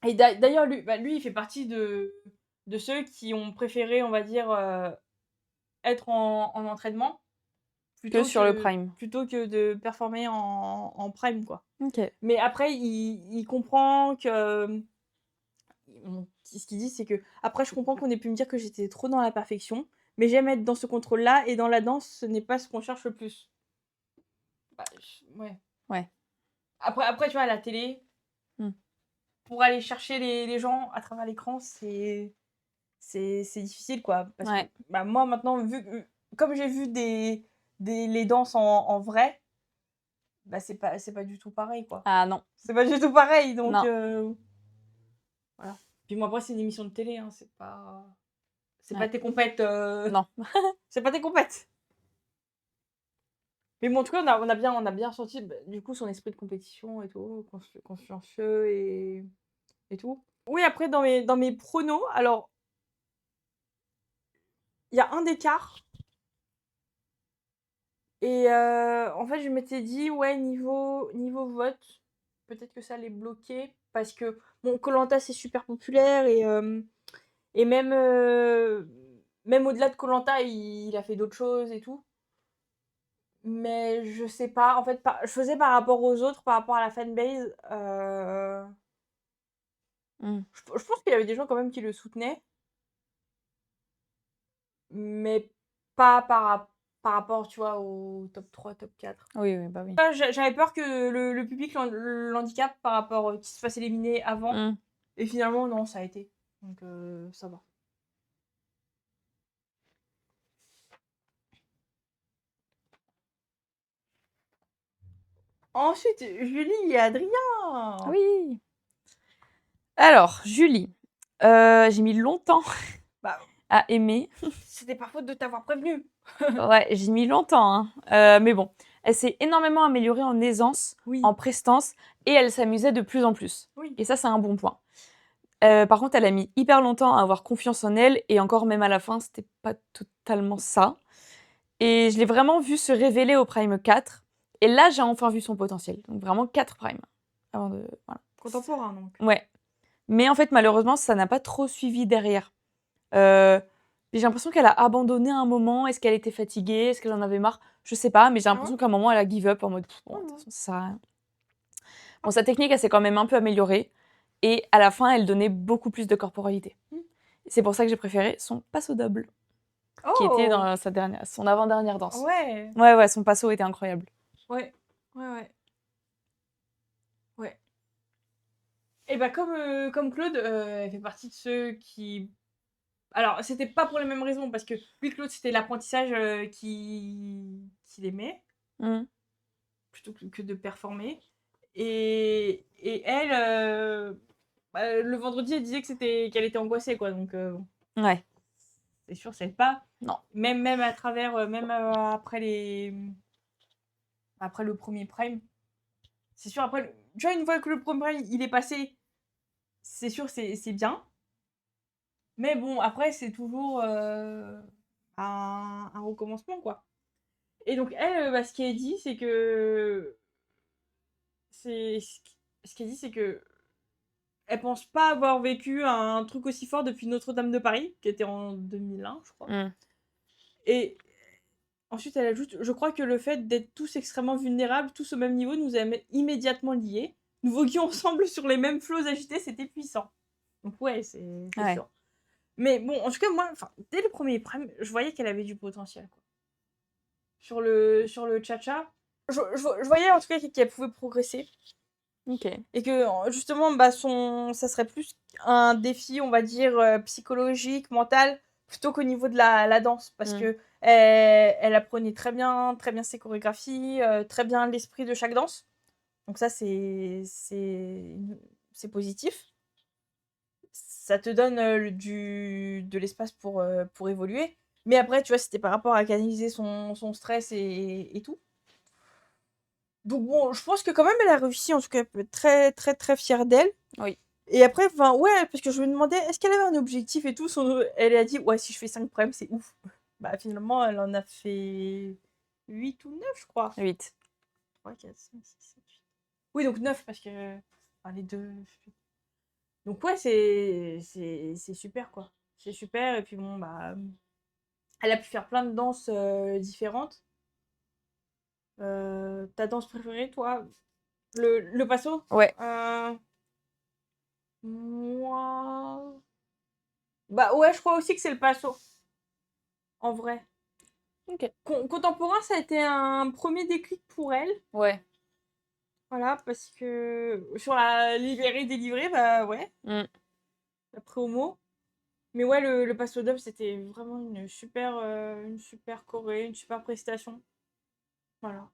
Et d'ailleurs, lui, il fait partie de ceux qui ont préféré, on va dire, être en entraînement Que sur le prime. plutôt que de performer en prime, quoi. Ok. Mais après, il comprend que. Ce qu'il dit, c'est que. Après, je comprends qu'on ait pu me dire que j'étais trop dans la perfection, mais j'aime être dans ce contrôle-là, et dans la danse, ce n'est pas ce qu'on cherche le plus. Bah, ouais. Ouais. Après, tu vois, à la télé, pour aller chercher les gens à travers l'écran, c'est difficile, quoi. Parce que bah, moi, maintenant, comme j'ai vu les danses en vrai, bah, c'est pas du tout pareil, quoi. Ah non. C'est pas du tout pareil, donc voilà. Puis moi, après, c'est une émission de télé, hein, c'est pas tes compètes. Non. C'est pas tes compètes. Mais bon, en tout cas, on a bien senti, bah, du coup, son esprit de compétition et tout, consciencieux et tout. Oui, après, dans mes pronos, alors, il y a un écart. Et en fait, je m'étais dit, ouais, niveau vote, peut-être que ça allait bloquer. Parce que, bon, koh c'est super populaire. Et même au-delà de koh il a fait d'autres choses et tout. Mais je sais pas. En fait, je faisais par rapport aux autres, par rapport à la fanbase. Je pense qu'il y avait des gens quand même qui le soutenaient. Mais pas par rapport, tu vois, au top 3, top 4. Oui, bah oui. J'avais peur que le public l'handicape par rapport qu'il se fasse éliminer avant. Et finalement, non, ça a été. Donc, ça va. Ensuite, Julie et Adrien. Oui. Alors, Julie, j'ai mis longtemps à aimer. C'était pas faute de t'avoir prévenu. Ouais, j'ai mis longtemps, hein. Mais bon, elle s'est énormément améliorée en aisance, en prestance, et elle s'amusait de plus en plus. Et ça, c'est un bon point. Par contre, elle a mis hyper longtemps à avoir confiance en elle, et encore même à la fin, c'était pas totalement ça. Et je l'ai vraiment vu se révéler au Prime 4. Et là, j'ai enfin vu son potentiel. Donc vraiment 4 Prime. Avant de... Voilà. Contemporain, donc. Ouais. Mais en fait, malheureusement, ça n'a pas trop suivi derrière. J'ai l'impression qu'elle a abandonné à un moment. Est-ce qu'elle était fatiguée? Est-ce qu'elle en avait marre? Je sais pas, mais j'ai l'impression qu'à un moment, elle a give up en mode bon, de toute façon, ça sert à rien. Bon, sa technique, elle s'est quand même un peu améliorée. Et à la fin, elle donnait beaucoup plus de corporalité. C'est pour ça que j'ai préféré son passo double, qui était dans son avant-dernière danse. Ouais. Ouais, son passo était incroyable. Ouais. Et bah comme Claude, elle fait partie de ceux qui... Alors, c'était pas pour les mêmes raisons, parce que lui, Claude, c'était l'apprentissage qu'il aimait, plutôt que de performer. Et elle, le vendredi, elle disait qu'elle était angoissée, quoi. Donc, Ouais. c'est sûr, c'est pas. Non. Même à travers, même après le premier prime. C'est sûr, après, tu vois, une fois que le premier prime, il est passé, c'est sûr, c'est bien. Mais bon, après, c'est toujours un recommencement, quoi. Et donc, elle, ce qu'elle dit, c'est que. Ce qu'elle dit, c'est que. Elle pense pas avoir vécu un truc aussi fort depuis Notre-Dame de Paris, qui était en 2001, je crois. Et ensuite, elle ajoute: je crois que le fait d'être tous extrêmement vulnérables, tous au même niveau, nous a immédiatement liés. Nous voguions ensemble sur les mêmes flots agités, c'était puissant. Donc, ouais, c'est sûr. Mais bon, en tout cas, moi, dès le premier prime, je voyais qu'elle avait du potentiel, quoi. Sur le cha-cha, je voyais en tout cas qu'elle pouvait progresser. Ok. Et que justement, ça serait plus un défi, on va dire, psychologique, mental, plutôt qu'au niveau de la danse. Parce que elle apprenait très bien ses chorégraphies, très bien l'esprit de chaque danse. Donc ça, c'est positif. Ça te donne de l'espace pour évoluer. Mais après, tu vois, c'était par rapport à canaliser son stress et tout. Donc bon, je pense que quand même, elle a réussi. En tout cas, elle peut être très, très, très fière d'elle. Oui. Et après, ouais, parce que je me demandais, est-ce qu'elle avait un objectif et tout. Elle a dit, ouais, si je fais 5 primes, c'est ouf. Bah finalement, elle en a fait 8 ou 9, je crois. 8. 3, 4, 5, 6, 7, 8. Oui, donc 9, parce que les deux... Donc ouais, c'est super, quoi. C'est super, et puis bon, bah... Elle a pu faire plein de danses différentes. Ta danse préférée, toi? Le passo? Ouais. Moi... Bah ouais, je crois aussi que c'est le passo. En vrai. Ok. Contemporain, ça a été un premier déclic pour elle. Ouais. Voilà, parce que sur la libérée-délivrée, bah ouais. La promo. Mais ouais, le passo double, c'était vraiment une super choré, une super prestation. Voilà.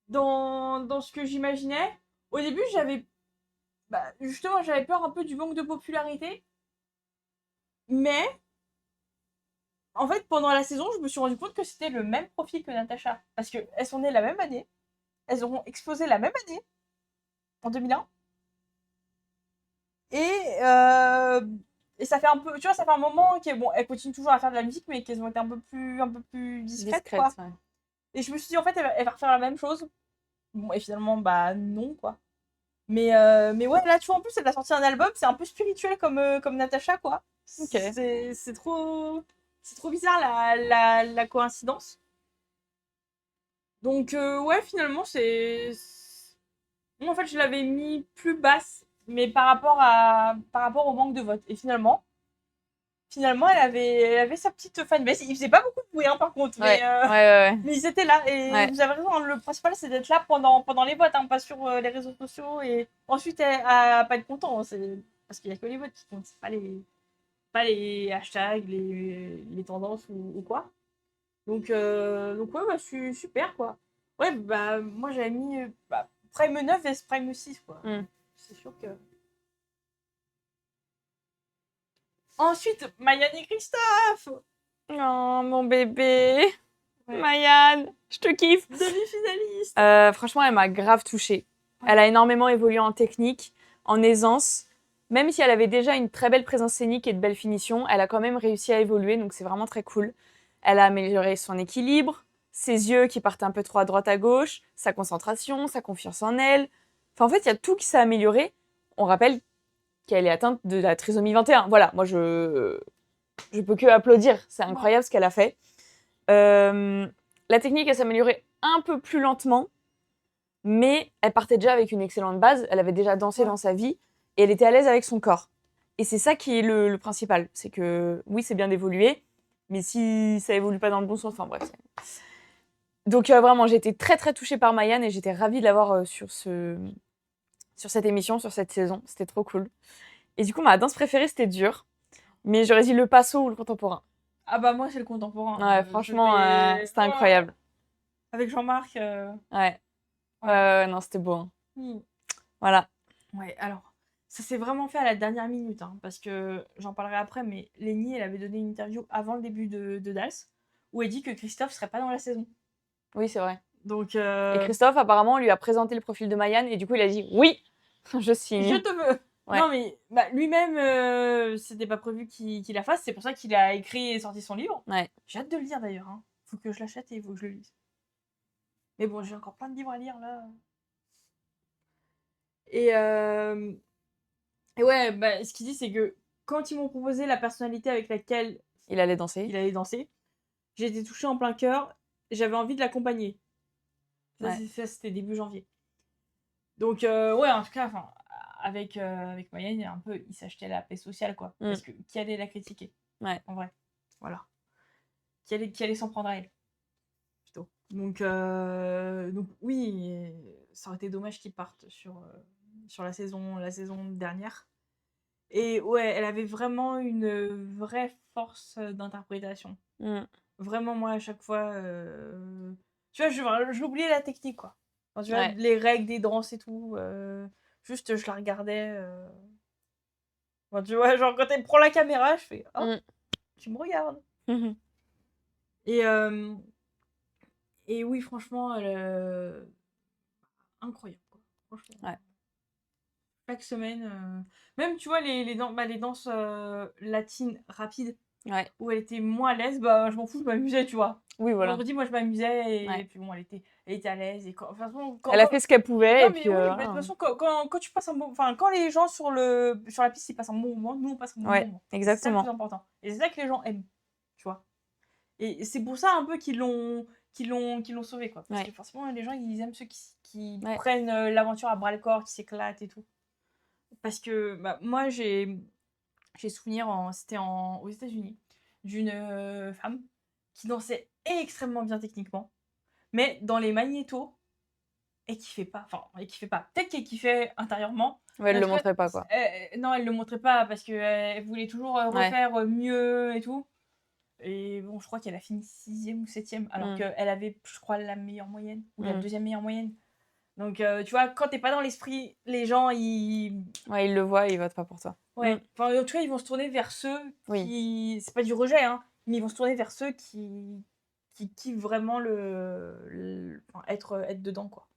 Dans ce que j'imaginais, au début, justement, j'avais peur un peu du manque de popularité. Mais, en fait, pendant la saison, je me suis rendu compte que c'était le même profil que Natacha. Parce qu'elles sont nées la même année. Elles auront explosé la même année, en 2001. Et ça fait un peu, tu vois, ça fait un moment qu'elles continuent toujours à faire de la musique, mais qu'elles ont été un peu plus discrètes, quoi. Ouais. Et je me suis dit, en fait, elle va refaire la même chose. Bon, et finalement, bah non, quoi. Mais ouais, là, tu vois, en plus, elle a sorti un album, c'est un peu spirituel comme Natacha, quoi. Ok. C'est trop bizarre, la coïncidence. Donc, ouais, finalement, moi, en fait, je l'avais mis plus basse, mais par rapport au manque de votes. Et finalement, elle avait sa petite fanbase. Ils faisaient pas beaucoup de bruit, hein, par contre. Ouais. Mais ils étaient là. Et Ouais. vous avez raison, hein, le principal, c'est d'être là pendant les votes, hein, pas sur les réseaux sociaux. Et ensuite, à pas être content. C'est parce qu'il y a que les votes qui comptent. C'est pas les hashtags, les tendances ou quoi. Donc ouais, bah, c'est super, quoi. Ouais, bah, moi, j'avais mis Prime 9 et Prime 6, quoi. C'est sûr que... Ensuite, Mayan et Christophe. Oh, mon bébé. Ouais. Mayan, je te kiffe. Demi-finaliste. Franchement, elle m'a grave touchée. Ouais. Elle a énormément évolué en technique, en aisance. Même si elle avait déjà une très belle présence scénique et de belles finitions, elle a quand même réussi à évoluer, donc c'est vraiment très cool. Elle a amélioré son équilibre, ses yeux qui partaient un peu trop à droite à gauche, sa concentration, sa confiance en elle. Enfin, en fait, il y a tout qui s'est amélioré. On rappelle qu'elle est atteinte de la trisomie 21. Voilà, moi, je peux que applaudir. C'est incroyable ce qu'elle a fait. La technique, elle s'améliorait un peu plus lentement, mais elle partait déjà avec une excellente base. Elle avait déjà dansé dans sa vie et elle était à l'aise avec son corps. Et c'est ça qui est le principal. C'est que, oui, c'est bien d'évoluer, mais si ça évolue pas dans le bon sens, enfin bref. Donc vraiment, j'ai été très très touchée par Mayan et j'étais ravie de l'avoir sur cette émission, sur cette saison. C'était trop cool. Et du coup, ma danse préférée, c'était dur. Mais j'aurais dit le passo ou le contemporain. Ah bah moi, c'est le contemporain. Ouais, franchement, c'était incroyable. Avec Jean-Marc. Ouais. Non, c'était beau. Hein. Voilà. Ouais, alors, ça s'est vraiment fait à la dernière minute, hein, parce que j'en parlerai après, mais Lénie, elle avait donné une interview avant le début de Dals, où elle dit que Christophe serait pas dans la saison. Oui, c'est vrai. Donc, Et Christophe, apparemment, lui a présenté le profil de Mayan et du coup, il a dit oui, je signe. je te veux. Ouais. Non, mais bah, lui-même, c'était pas prévu qu'il la fasse, c'est pour ça qu'il a écrit et sorti son livre. Ouais. J'ai hâte de le lire d'ailleurs. Hein. Faut que je l'achète et il faut que je le lise. Mais bon, j'ai encore plein de livres à lire là. Et ouais, bah, ce qu'il dit, c'est que quand ils m'ont proposé la personnalité avec laquelle il allait danser, j'ai été touchée en plein cœur. J'avais envie de l'accompagner. Ça, c'était début janvier. Donc, ouais, en tout cas, avec Mayenne, un peu, il s'achetait la paix sociale, quoi. Parce que qui allait la critiquer en vrai. Voilà. Qui allait s'en prendre à elle plutôt. Donc oui, ça aurait été dommage qu'ils partent sur la saison dernière. Et ouais, elle avait vraiment une vraie force d'interprétation. Vraiment, moi, à chaque fois... Tu vois, j'oubliais la technique, quoi. Enfin, tu vois, les règles des danses et tout. Juste, je la regardais. Enfin, tu vois, genre, quand elle prend la caméra, je fais... Oh, tu me regardes. Et oui, franchement, incroyable, quoi. Franchement. Ouais. Chaque semaine... Même, tu vois, les danses latines rapides, où elle était moins à l'aise, bah, je m'en fous, je m'amusais, tu vois. Oui, voilà. Vendredi, moi, je m'amusais, et puis bon, elle était à l'aise. Et elle a fait ce qu'elle pouvait. Non, mais oui, de toute façon, quand tu passes un bon... Enfin, quand les gens sur la piste, ils passent un bon moment, nous, on passe un bon moment. Exactement. C'est ça le plus important. Et c'est ça que les gens aiment, tu vois. Et c'est pour ça, un peu, qu'ils l'ont sauvé, quoi. Parce que forcément, les gens, ils aiment ceux qui prennent l'aventure à bras-le-corps, qui s'éclatent et tout. Parce que bah, moi, j'ai souvenir, c'était aux États-Unis, d'une femme qui dansait extrêmement bien techniquement, mais dans les magnétos, elle kiffait pas. Enfin, elle kiffait pas. Peut-être qu'elle kiffait intérieurement. Ouais, elle le montrait pas, quoi. Non, elle le montrait pas parce qu'elle voulait toujours refaire mieux et tout. Et bon, je crois qu'elle a fini 6e ou 7e, alors qu'elle avait, je crois, la meilleure moyenne, ou la 2e meilleure moyenne. Donc, tu vois, quand t'es pas dans l'esprit, les gens, ils... Ouais, ils le voient et ils votent pas pour toi. Ouais. Enfin, en tout cas, ils vont se tourner vers ceux qui... C'est pas du rejet, hein, mais ils vont se tourner vers ceux qui kiffent vraiment enfin, être dedans, quoi.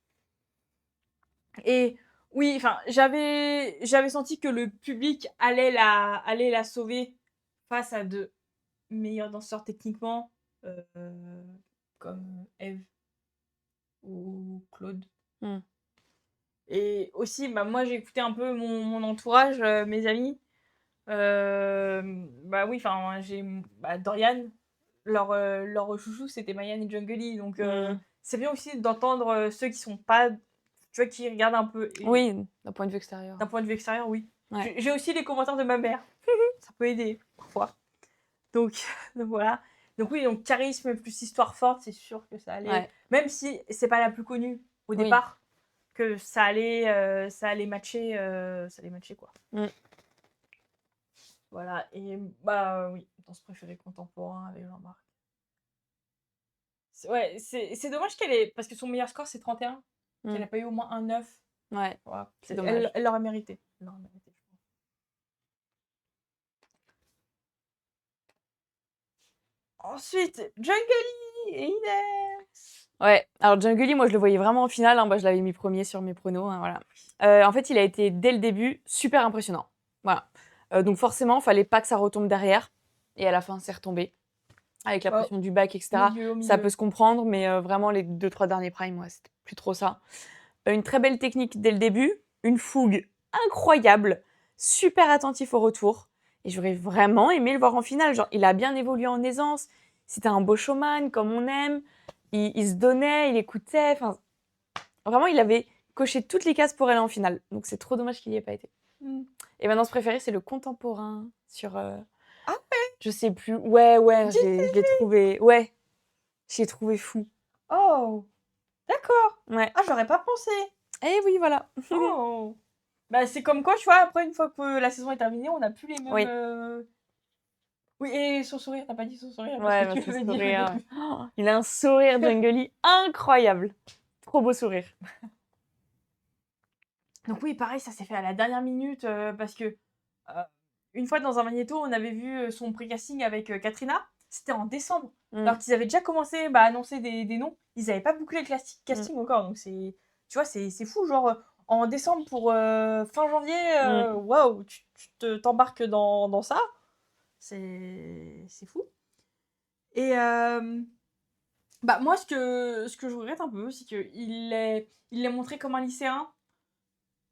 Et oui, enfin, j'avais senti que le public allait la sauver face à de meilleurs danseurs techniquement, comme Eve ou Claude. Et aussi, bah, moi, j'ai écouté un peu mon entourage, mes amis. Bah oui, enfin, j'ai Dorian, leur chouchou, c'était Mayan et Jungly. Donc, c'est bien aussi d'entendre ceux qui sont pas... Tu vois, qui regardent un peu... Oui, d'un point de vue extérieur. D'un point de vue extérieur, oui. Ouais. J'ai aussi les commentaires de ma mère. Ça peut aider, parfois. Donc voilà. Donc oui, donc charisme plus histoire forte, c'est sûr que ça allait... Ouais. Même si c'est pas la plus connue au départ, que ça allait matcher, quoi. Voilà. Et bah oui, danse préférée contemporain avec Jean-Marc. Ouais, c'est dommage qu'elle ait... Parce que son meilleur score, c'est 31. Qu'elle n'a pas eu au moins un 9. Ouais, voilà. c'est dommage. Elle l'aurait mérité. Je pense. Ensuite, Jungly et Inès. Ouais, alors Jungly, moi je le voyais vraiment en finale. Hein. Moi je l'avais mis premier sur mes pronos. Hein, voilà. En fait, il a été dès le début super impressionnant. Voilà. Donc forcément, il fallait pas que ça retombe derrière. Et à la fin, c'est retombé. avec la Bah, pression du bac, etc. au Ça milieu. peut se comprendre, mais vraiment les 2-3 derniers primes, ouais, c'était plus trop ça. Une très belle technique dès le début, une fougue incroyable, super attentif au retour. Et j'aurais vraiment aimé le voir en finale. Genre, il a bien évolué en aisance. C'était un beau showman, comme on aime. Il se donnait, il écoutait. Enfin, vraiment, il avait coché toutes les cases pour aller en finale. Donc, c'est trop dommage qu'il n'y ait pas été. Mm. Et maintenant, ce préféré, c'est le contemporain sur. Ah Je sais plus. Ouais, Dis- je l'ai trouvé. Ouais, je l'ai trouvé fou. Oh, d'accord. Ouais. Ah, j'aurais pas pensé. Et oui, voilà. Oh. Bah, c'est comme quoi, tu vois, après, une fois que la saison est terminée, on n'a plus les mêmes. Oui. Oui, et son sourire, t'as pas dit son sourire parce Ouais, que bah, tu ce avais dit sourire. le début. Oh, il a un sourire, Jungly, incroyable. Trop beau sourire. Donc, oui, pareil, ça s'est fait à la dernière minute parce que une fois dans un magnéto, on avait vu son pré-casting avec Katrina. C'était en décembre. Alors qu'ils avaient déjà commencé à annoncer des noms. Ils n'avaient pas bouclé le casting encore. Donc, tu vois, c'est fou. Genre, en décembre pour fin janvier, waouh, tu t'embarques dans ça. C'est fou. Et bah, moi, ce que je regrette un peu, c'est qu'il l'ait montré comme un lycéen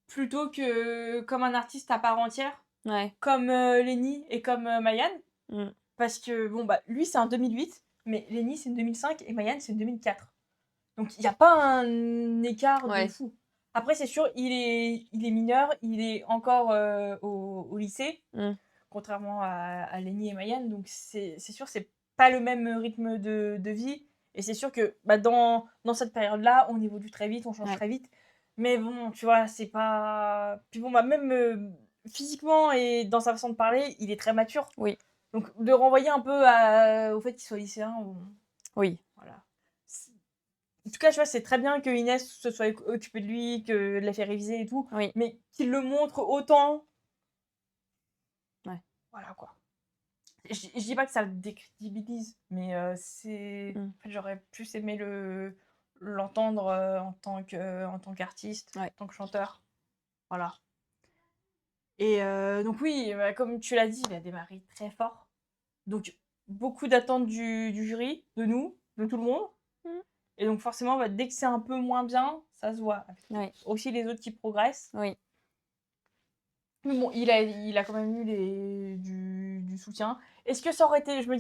plutôt que comme un artiste à part entière, Ouais. comme Lenny et comme Mayan. Mm. Parce que, bon, bah, lui, c'est un 2008, mais Lenny, c'est une 2005 et Mayan, c'est une 2004. Donc, il n'y a pas un écart de Ouais. fou. Après, c'est sûr, il est mineur, il est encore au lycée, contrairement à Lenny et Mayan. Donc, c'est sûr, c'est pas le même rythme de vie. Et c'est sûr que bah, dans cette période-là, on évolue très vite, on change Ouais. très vite. Mais bon, tu vois, c'est pas. Puis bon, bah, même physiquement et dans sa façon de parler, il est très mature. Oui. Donc, de renvoyer un peu au fait qu'il soit lycéen, Oui. voilà. En tout cas, tu vois, c'est très bien que Inès se soit occupée de lui, que l'a fait réviser et tout. Oui. Mais qu'il le montre autant. Ouais. Voilà, quoi. Je dis pas que ça le décrédibilise, mais c'est. En fait, j'aurais plus aimé l'entendre en tant qu'artiste, Ouais. en tant que chanteur. Voilà. Et donc, oui, bah, comme tu l'as dit, il a démarré très fort. Donc, beaucoup d'attentes du jury, de nous, de tout le monde. Et donc, forcément, bah, dès que c'est un peu moins bien, ça se voit. Ouais. Aussi, les autres qui progressent. Oui. Mais bon, il a quand même eu du soutien. Est-ce que ça aurait été, je me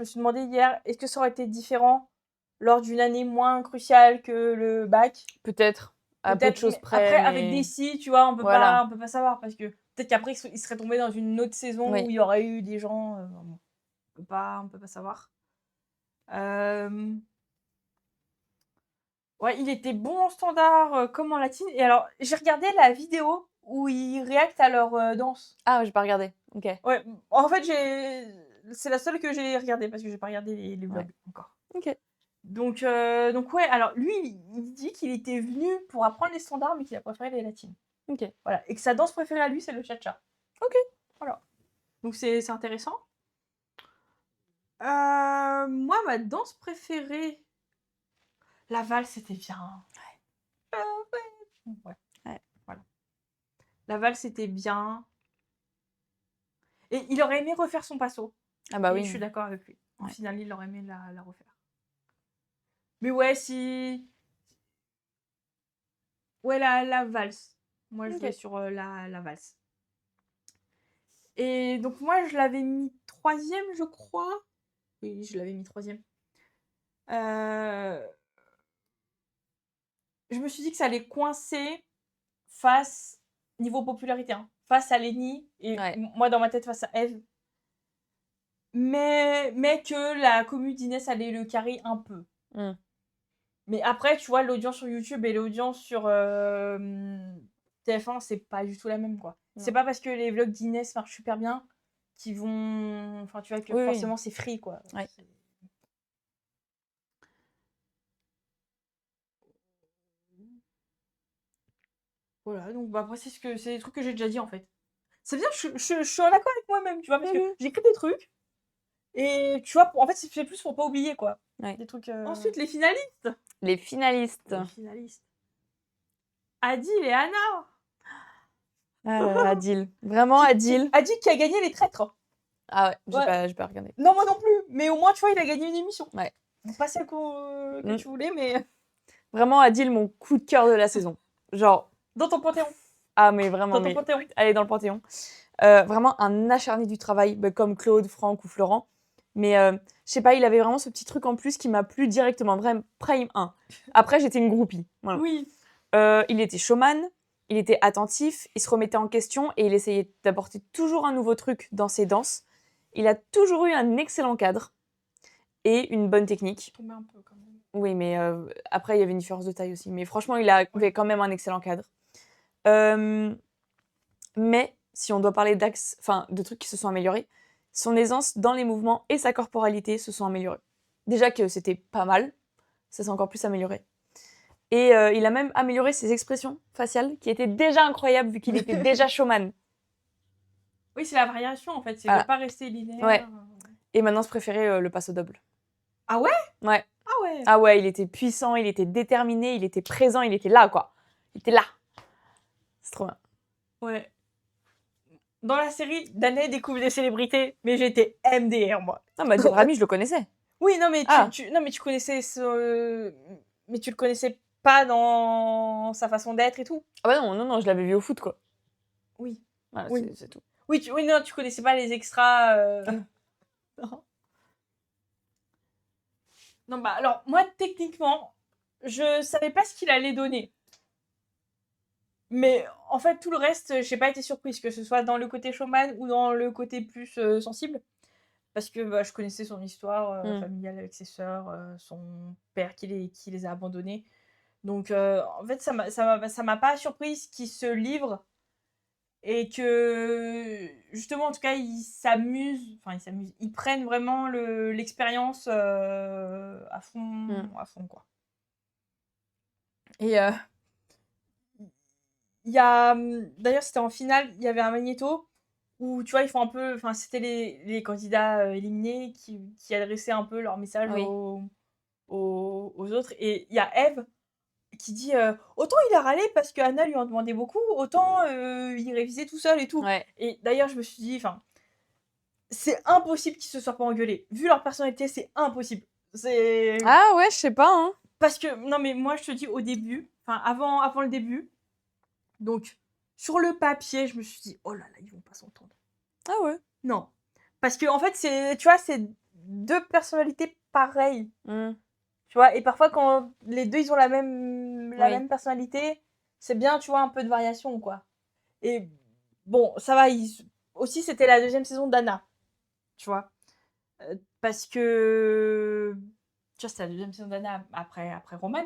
suis demandé hier, est-ce que ça aurait été différent lors d'une année moins cruciale que le bac? Peut-être. À peu de Peut-être, choses mais près. après, Mais... avec Desi, tu vois, Voilà. on peut pas savoir parce que peut-être qu'après, il serait tombé dans une autre saison Oui. où il y aurait eu des gens. Bon, on peut pas savoir. Ouais, il était bon en standard comme en latine. Et alors, j'ai regardé la vidéo où ils réactent à leur danse. Ah, j'ai pas regardé. Ok. Ouais, en fait, c'est la seule que j'ai regardée parce que j'ai pas regardé les vlogs encore. Ok. Donc ouais, alors lui, il dit qu'il était venu pour apprendre les standards, mais qu'il a préféré les latines. Ok. Voilà. Et que sa danse préférée à lui, c'est le cha-cha. Ok. Voilà. Donc c'est intéressant. Moi, ma danse préférée, la valse, c'était bien. Ouais. Voilà. La valse, c'était bien. Et il aurait aimé refaire son passo. Ah bah Et oui. je suis d'accord avec lui. En Ouais. finale, il aurait aimé la refaire. Mais ouais, si... Ouais, la valse. Moi, je Ok. vais sur la valse. Et donc, moi, je l'avais mis troisième, je crois. Oui, je l'avais mis troisième. Je me suis dit que ça allait coincer face, niveau popularité, hein, face à Lenny. Et Ouais. moi, dans ma tête, face à Eve. Mais que la commu d'Inès allait le carrer un peu. Mais après, tu vois, l'audience sur YouTube et l'audience sur TF1, c'est pas du tout la même, quoi. Non. C'est pas parce que les vlogs d'Inès marchent super bien qu'ils vont... Enfin, tu vois, que Oui, forcément, c'est free, quoi. Ouais. Voilà, donc bah, après, c'est des trucs que j'ai déjà dit, en fait. C'est bien, je suis en accord avec moi-même, tu vois, parce que j'écris des trucs, et tu vois, en fait, c'est plus pour pas oublier, quoi. Ouais. Des trucs... Ensuite, les finalistes. Les finalistes. Les finalistes. Adil et Anna. Adil. Vraiment Adil. Adil qui a gagné les traîtres. Ah ouais, Ouais. j'ai pas regardé. Non, moi non plus. Mais au moins, tu vois, il a gagné une émission. Ouais. Bon, pas celle que Mm. tu voulais, mais Vraiment, Adil, mon coup de cœur de la saison. Genre, dans ton panthéon. ah mais vraiment, Dans ton mais panthéon. elle est dans le Panthéon. Vraiment un acharné du travail, bah, comme Claude, Franck ou Florent. Mais je sais pas, il avait vraiment ce petit truc en plus qui m'a plu directement, vraiment prime 1. Après, j'étais une groupie. Voilà. Oui. Il était showman, il était attentif, il se remettait en question et il essayait d'apporter toujours un nouveau truc dans ses danses. Il a toujours eu un excellent cadre et une bonne technique. Tombé un peu quand même. Oui, mais après, il y avait une différence de taille aussi. Mais franchement, il avait quand même un excellent cadre. Mais si on doit parler d'axes, enfin, de trucs qui se sont améliorés, son aisance dans les mouvements et sa corporalité se sont améliorés. Déjà que c'était pas mal, ça s'est encore plus amélioré. Et il a même amélioré ses expressions faciales, qui étaient déjà incroyables vu qu'il était déjà showman. Oui, c'est la variation en fait, c'est Voilà. de pas rester linéaire. Ouais. Et maintenant, je préférais le passo double. Ah ouais? Ouais. Ah ouais. Ah ouais, il était puissant, il était déterminé, il était présent, il était là, quoi. Il était là. C'est trop bien. Ouais. Dans la série, Danae découvre des célébrités, mais j'étais MDR moi. Non, bah, Adil Rami, je le connaissais. Oui, non, mais Ah. non, mais tu connaissais mais tu le connaissais pas dans sa façon d'être et tout. Ah bah non, non, non, je l'avais vu au foot, quoi. Oui. Voilà, Oui. c'est tout. Oui, oui, non, tu connaissais pas les extras. Non. Non, bah alors, moi, techniquement, je savais pas ce qu'il allait donner. Mais en fait, tout le reste, j'ai pas été surprise, que ce soit dans le côté showman ou dans le côté plus sensible. Parce que bah, je connaissais son histoire familiale avec ses sœurs, son père qui les a abandonnés. Donc, en fait, ça m'a pas surprise qu'il se livre et que, justement, en tout cas, ils prennent vraiment l'expérience à fond, quoi. Et il y a, d'ailleurs, c'était en finale, il y avait un magnéto où, tu vois, ils font un peu, enfin, c'était les candidats éliminés qui adressaient un peu leur message Oui. aux autres. Et il y a Eve qui dit autant il a râlé parce que Anna lui en demandait beaucoup, autant il révisait tout seul et tout. Ouais. Et d'ailleurs, je me suis dit, enfin, c'est impossible qu'ils se soient pas engueulés. Vu leur personnalité, c'est impossible. C'est. Ah ouais, je sais pas, hein. Parce que, non, mais moi, je te dis au début, enfin, avant le début, donc, sur le papier, je me suis dit, oh là là, ils vont pas s'entendre. Ah ouais. Non. Parce que, en fait, tu vois, c'est deux personnalités pareilles. Tu vois, et parfois, quand les deux, ils ont la même personnalité, c'est bien, tu vois, un peu de variation, quoi. Et bon, ça va, aussi, c'était la deuxième saison d'Anna, tu vois. Parce que, tu vois, c'était la deuxième saison d'Anna après Roman,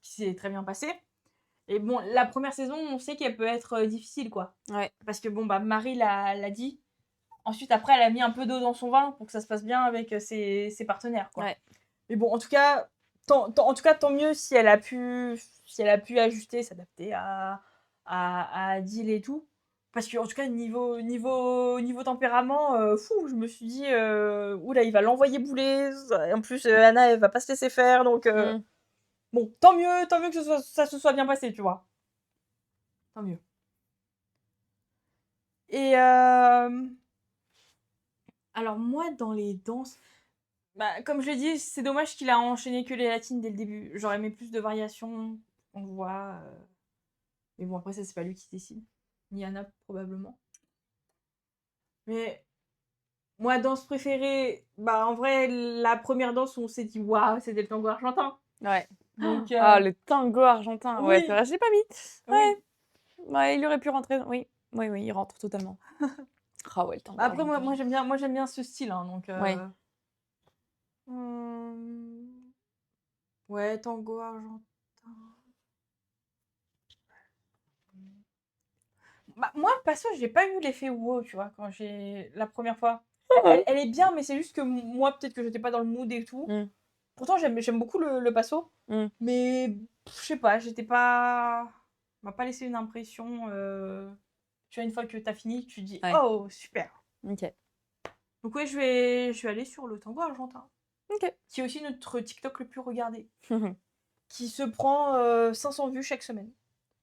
qui s'est très bien passé. Et bon, la première saison, on sait qu'elle peut être difficile, quoi. Ouais. Parce que, bon, bah, Marie l'a dit. Ensuite, après, elle a mis un peu d'eau dans son vin pour que ça se passe bien avec ses partenaires, quoi. Ouais. Mais bon, en tout cas, tant mieux si elle a pu ajuster, s'adapter à Adil et tout. Parce que, en tout cas, niveau tempérament, fou, je me suis dit, oula, il va l'envoyer bouler. En plus, Anna, elle va pas se laisser faire. Donc, bon, tant mieux que ça se soit bien passé, tu vois. Tant mieux. Et alors, moi, dans les danses, bah, comme je l'ai dit, c'est dommage qu'il a enchaîné que les latines dès le début. J'aurais aimé plus de variations, on le voit. Mais bon, après, ça, c'est pas lui qui décide. Ni Anna, probablement. Mais moi, danse préférée, bah, en vrai, la première danse où on s'est dit, waouh, c'était le tango argentin. Ouais. Donc, Ah, le tango argentin. Ouais, oui. c'est vrai, je l'ai pas mis. Oui. Ouais. Ouais, il aurait pu rentrer. Oui, oui, oui, il rentre totalement. Ah ouais, le tango Après, argentin. moi, j'aime bien ce style. Hein, donc, Ouais. ouais, tango argentin. Bah, moi, le passo, j'ai pas eu l'effet wow, tu vois, quand j'ai la première fois. Elle est bien, mais c'est juste que moi, peut-être que j'étais pas dans le mood et tout. Pourtant, j'aime beaucoup le passo. Mais je sais pas, j'étais pas. M'a pas laissé une impression. Tu vois, une fois que t'as fini, tu dis Ouais. oh, super. Ok. Donc, ouais, je vais aller sur le tango argentin. Ok. Qui est aussi notre TikTok le plus regardé. Qui se prend 500 vues chaque semaine.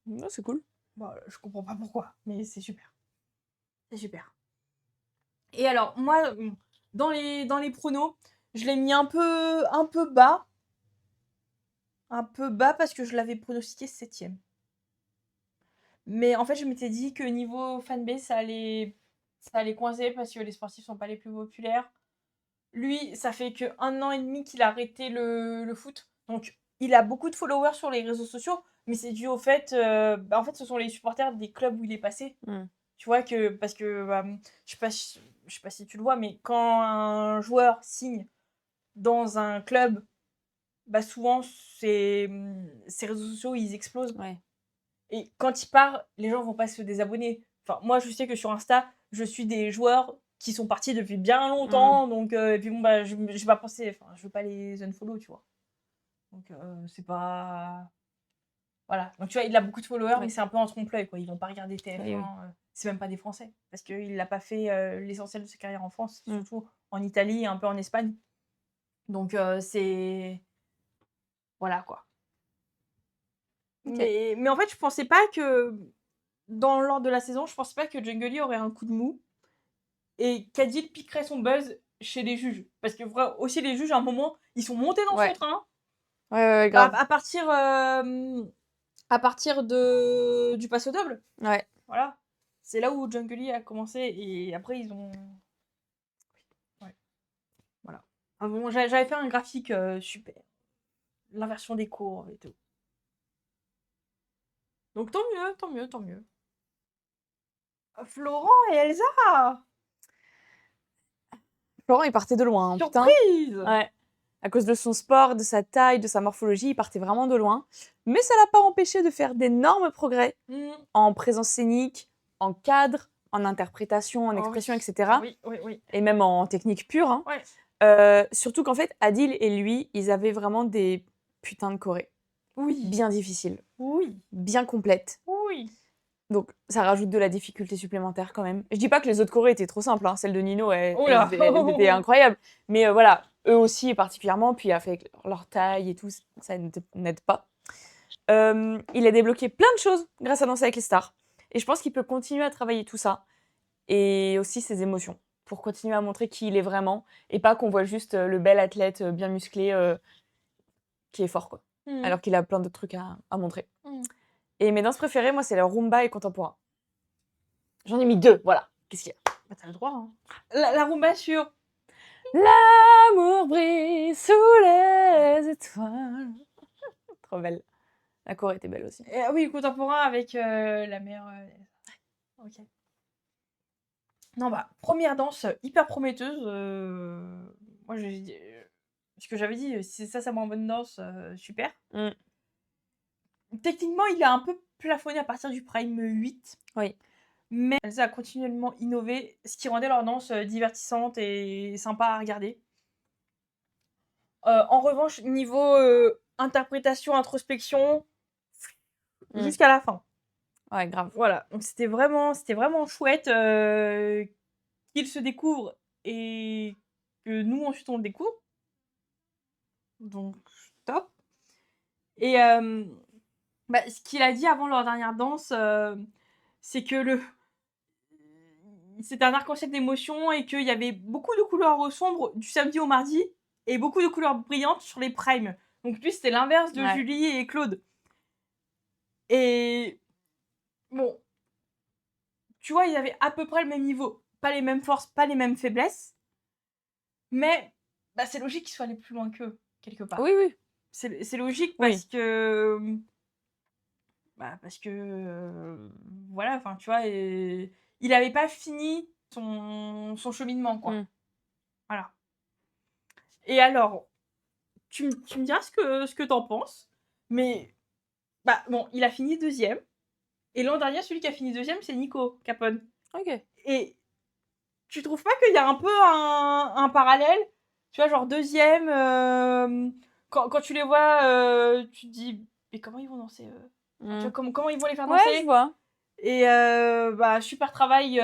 Ouais, c'est cool. Bon, je comprends pas pourquoi, mais c'est super. C'est super. Et alors, moi, dans les pronos, je l'ai mis un peu bas. Un peu bas parce que je l'avais pronostiqué 7e. Mais en fait, je m'étais dit que niveau fanbase, ça allait coincer parce que les sportifs sont pas les plus populaires. Lui, ça fait que 1 an et demi qu'il a arrêté le foot. Donc, il a beaucoup de followers sur les réseaux sociaux, mais c'est dû au fait, en fait, ce sont les supporters des clubs où il est passé. Tu vois que, parce que, je sais pas si tu le vois, mais quand un joueur signe dans un club, bah souvent, ses réseaux sociaux, ils explosent. Ouais. Et quand il part, les gens vont pas se désabonner. Enfin, moi, je sais que sur Insta, je suis des joueurs qui sont partis depuis bien longtemps. Donc, et puis bon, bah, je vais pas penser. Enfin, je veux pas les unfollow, tu vois. Donc, c'est pas. Voilà. Donc, tu vois, il a beaucoup de followers, Ouais. mais c'est un peu en trompe-l'œil, quoi. Ils vont pas regarder TF1. Oui, oui. C'est même pas des Français. Parce qu'il n'a pas fait l'essentiel de sa carrière en France, surtout en Italie et un peu en Espagne. Donc, c'est. Voilà, quoi. Ok. Mais en fait, je pensais pas que. Lors de la saison, je pensais pas que Jungly aurait un coup de mou et qu'Adil piquerait son buzz chez les juges. Parce que aussi, les juges, à un moment, ils sont montés dans son train. Ouais, grave. À partir du passe au double. Ouais. Voilà. C'est là où Jungly a commencé et après, ils ont. Ouais. Voilà. Ah bon, j'avais fait un graphique super. L'inversion des courbes et tout. Donc tant mieux, tant mieux, tant mieux. Florent et Elsa! Florent, il partait de loin, hein, putain. Surprise! Ouais. À cause de son sport, de sa taille, de sa morphologie, il partait vraiment de loin. Mais ça l'a pas empêché de faire d'énormes progrès en présence scénique, en cadre, en interprétation, en expression, oui. etc. Oui. Et même en technique pure. Hein. Ouais. Surtout qu'en fait, Adil et lui, ils avaient vraiment des putains de chorés. Oui. Bien difficiles. Oui. Bien complètes. Oui. Donc ça rajoute de la difficulté supplémentaire quand même. Je dis pas que les autres chorés étaient trop simples, hein. Celle de Nino, elles étaient incroyables. Mais voilà, eux aussi particulièrement, puis avec leur taille et tout, ça n'aide pas. Il a débloqué plein de choses grâce à Danser avec les stars. Et je pense qu'il peut continuer à travailler tout ça. Et aussi ses émotions, pour continuer à montrer qui il est vraiment. Et pas qu'on voit juste le bel athlète bien musclé qui est fort, quoi. Alors qu'il a plein d'autres trucs à montrer. Et mes danses préférées, moi, c'est le rumba et contemporain. J'en ai mis 2, voilà. Qu'est-ce qu'il y a? Bah, t'as le droit, hein. La rumba sur L'amour brille sous les étoiles. Trop belle. La choré était belle aussi. oui, contemporain avec la mère. Ok. Non, bah, première danse hyper prometteuse. Moi, ce que j'avais dit, si c'est ça, moins bonne danse, super. Techniquement, il a un peu plafonné à partir du Prime 8. Oui. Mais Elsa a continuellement innové, ce qui rendait leur danse divertissante et sympa à regarder. En revanche, niveau interprétation, introspection, jusqu'à la fin. Ouais, grave. Voilà, donc c'était vraiment chouette qu'il se découvre et que nous ensuite on le découvre. Donc top. Et ce qu'il a dit avant leur dernière danse, c'est que c'était un arc-en-ciel d'émotions et qu'il y avait beaucoup de couleurs sombres du samedi au mardi et beaucoup de couleurs brillantes sur les primes. Donc lui, c'était l'inverse de Julie et Claude. Et bon, tu vois, ils avaient à peu près le même niveau. Pas les mêmes forces, pas les mêmes faiblesses. Mais c'est logique qu'ils soient allés plus loin qu'eux, quelque part. Oui, oui. C'est logique parce que... parce que... voilà, enfin, tu vois, il n'avait pas fini son cheminement, quoi. Voilà. Et alors, tu me diras ce que t'en penses, mais bon, il a fini 2e. Et l'an dernier, celui qui a fini 2e, c'est Nico Capone. Ok. Et tu trouves pas qu'il y a un peu un parallèle? Tu vois, genre 2e, quand tu les vois, tu te dis, mais comment ils vont danser tu vois, comment ils vont les faire danser? Ouais, je vois. Et super travail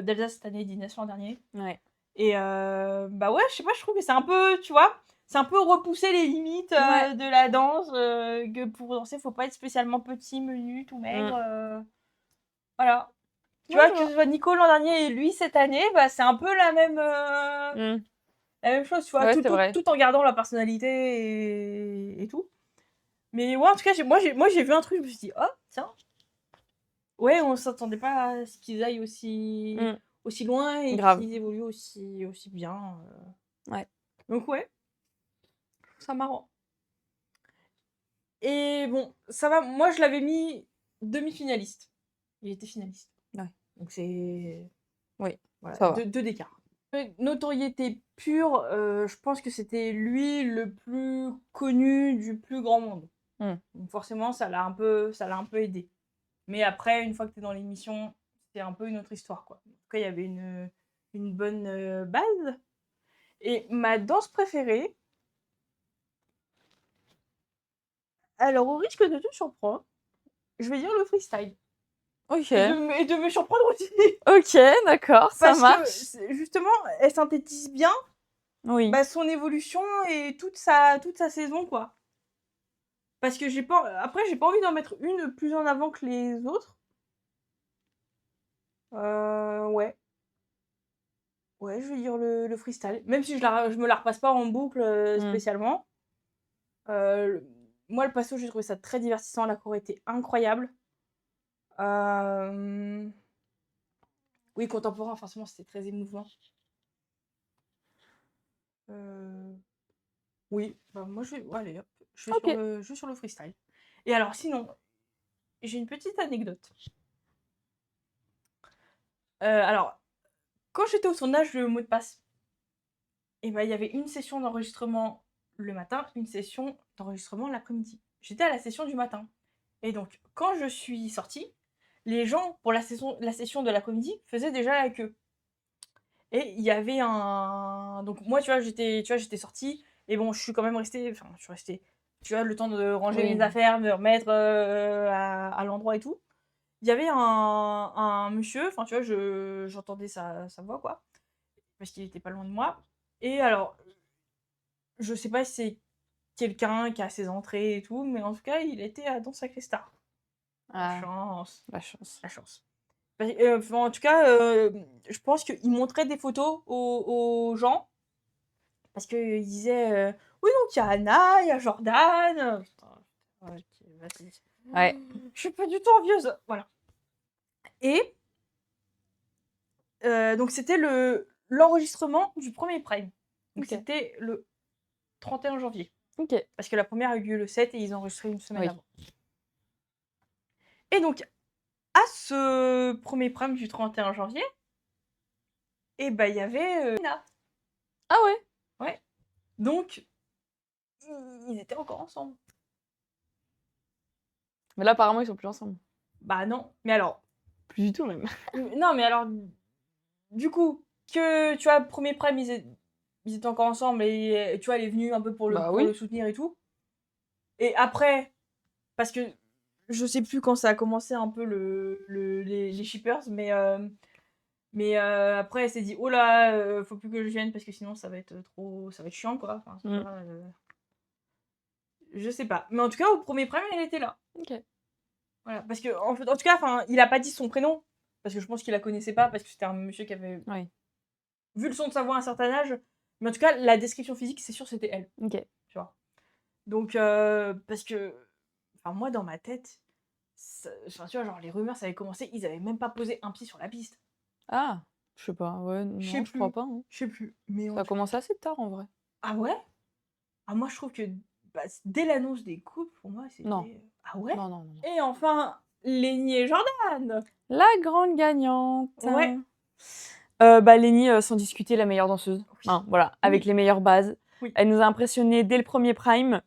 d'Elsa cette année, d'Inès l'an dernier. Ouais. Et ouais, je sais pas, je trouve que c'est un peu, tu vois, c'est un peu repousser les limites de la danse, que pour danser, faut pas être spécialement petit, menu, tout maigre. Voilà. Tu Ouais, vois, je que vois. ce soit Nico l'an dernier et lui cette année, bah, c'est un peu la même, Mm. la même chose, tu vois, Ouais, c'est vrai. tout en gardant la personnalité et tout. Mais ouais, en tout cas, moi, j'ai vu un truc, je me suis dit, oh, tiens. Ouais, on s'attendait pas à ce qu'ils aillent Mm. aussi loin et Grave. qu'ils évoluent aussi bien. Ouais. Donc ouais, je trouve ça marrant. Et bon, ça va, moi je l'avais mis demi-finaliste. Il était finaliste. Ouais. Donc c'est... Oui, Voilà, ça va. deux d'écart. Notoriété pure, je pense que c'était lui le plus connu du plus grand monde. Mm. Donc forcément, ça l'a un peu aidé. Mais après, une fois que tu es dans l'émission, c'est un peu une autre histoire, quoi. En tout cas, il y avait une bonne base. Et ma danse préférée, alors au risque de te surprendre, je vais dire le freestyle. Ok. Et de me surprendre aussi. Ok, d'accord, ça Parce que marche. justement, elle synthétise bien Oui. son évolution et toute sa saison, quoi. Parce que j'ai pas envie d'en mettre une plus en avant que les autres. Ouais. Ouais, je vais dire le freestyle. Même si je me la repasse pas en boucle Mm. spécialement. Moi, le passo, j'ai trouvé ça très divertissant. La choré était incroyable. Oui, contemporain, forcément, c'était très émouvant. Oui, bah, moi, allez, hop, Ok. je vais sur le freestyle. Et alors, sinon, j'ai une petite anecdote. Alors, quand j'étais au tournage de Mot de passe, et ben, il y avait une session d'enregistrement le matin, une session d'enregistrement l'après-midi. J'étais à la session du matin. Et donc, quand je suis sortie, les gens, pour la session de l'après-midi, faisaient déjà la queue. Et il y avait un... Donc moi, j'étais sortie, et bon, je suis quand même restée... Enfin, je suis restée, tu vois, le temps de ranger Oui. mes affaires, de remettre à l'endroit et tout. Il y avait un monsieur, enfin, tu vois, j'entendais sa voix, quoi, parce qu'il était pas loin de moi. Et alors, je sais pas si c'est quelqu'un qui a ses entrées et tout, mais en tout cas, il était à Dans Sacré Star. La Ah, chance. la chance. La chance. En tout cas, je pense qu'il montrait des photos aux gens. Parce qu'il disait oui, donc il y a Anna, il y a Jordan. Putain, ok, vas-y. Ouais. Je suis pas du tout envieuse. Voilà. Et donc, c'était l'enregistrement du premier Prime. Donc, Ok. c'était le 31 janvier. Ok. Parce que la première a eu lieu le 7 et ils ont enregistré une semaine Oui. avant. Et donc, à ce premier Prime du 31 janvier, et ben, il y avait Nina. Ah ouais. Ouais. Donc, ils étaient encore ensemble. Mais là, apparemment, ils sont plus ensemble. Bah non. Mais alors, Plus du tout, même. non, mais alors, du coup, que, tu vois, premier Prime, ils étaient encore ensemble et, tu vois, elle est venue un peu Bah pour oui. le soutenir et tout. Et après, parce que je sais plus quand ça a commencé un peu les shippers, mais après, elle s'est dit, oh là, faut plus que je vienne parce que sinon ça va être chiant, quoi. Enfin, tu Mm. vois, je sais pas. Mais en tout cas, au premier Prime, elle était là. Ok. Voilà. Parce que, en tout cas, enfin, il a pas dit son prénom. Parce que je pense qu'il la connaissait pas, parce que c'était un monsieur qui avait Oui. vu le son de sa voix à un certain âge. Mais en tout cas, la description physique, c'est sûr, c'était elle. Ok. Tu vois. Donc, parce que, enfin, moi, dans ma tête, enfin, tu vois, genre, les rumeurs, ça avait commencé, ils avaient même pas posé un pied sur la piste. Ah, je sais pas. Ouais, Je sais non, je crois plus. pas. Hein. Je sais plus. Mais Ça a commencé assez tard, en vrai. Ah ouais? Ah, moi, je trouve que bah, dès l'annonce des couples, pour moi, Non. c'était. Ah ouais? Non, non, non. Et enfin, Lenny et Jordan! La grande gagnante. Ouais. Bah, Lenny, sans discuter, la meilleure danseuse. Oui. Hein, voilà, avec Oui. les meilleures bases. Oui. Elle nous a impressionnés dès le premier Prime,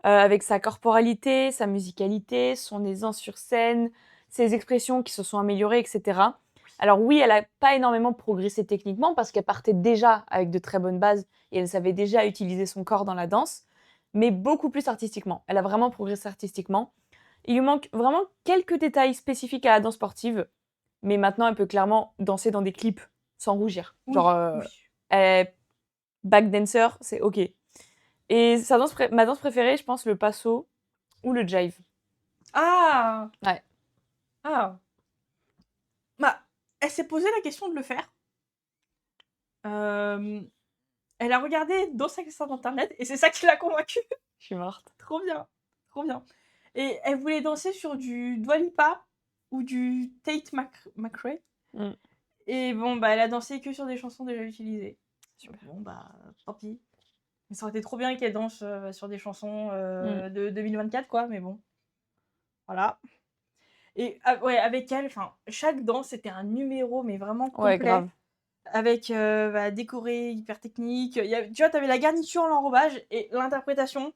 avec sa corporalité, sa musicalité, son aisance sur scène, ses expressions qui se sont améliorées, etc. Alors oui, elle n'a pas énormément progressé techniquement parce qu'elle partait déjà avec de très bonnes bases et elle savait déjà utiliser son corps dans la danse, mais beaucoup plus artistiquement. Elle a vraiment progressé artistiquement. Il lui manque vraiment quelques détails spécifiques à la danse sportive, mais maintenant elle peut clairement danser dans des clips sans rougir. Oui. Genre, Oui. elle est backdancer, c'est ok. Et ma danse préférée, je pense, le passo ou le jive. Ah! Ouais. Ah! Bah, s'est posé la question de le faire. Elle a regardé d'autres sites internet et c'est ça qui l'a convaincue. Je suis morte. Trop bien, trop bien. Et elle voulait danser sur du Dua Lipa ou du Tate McRae. Mm. Et bon, bah, elle a dansé que sur des chansons déjà utilisées. Super. Bon, bah, tant pis. Mais ça aurait été trop bien qu'elle danse sur des chansons de 2024, quoi, mais bon. Voilà. Et ouais, avec elle, chaque danse, c'était un numéro, mais vraiment complet. Ouais, grave. Avec décoré, hyper technique. Tu vois, t'avais la garniture, l'enrobage et l'interprétation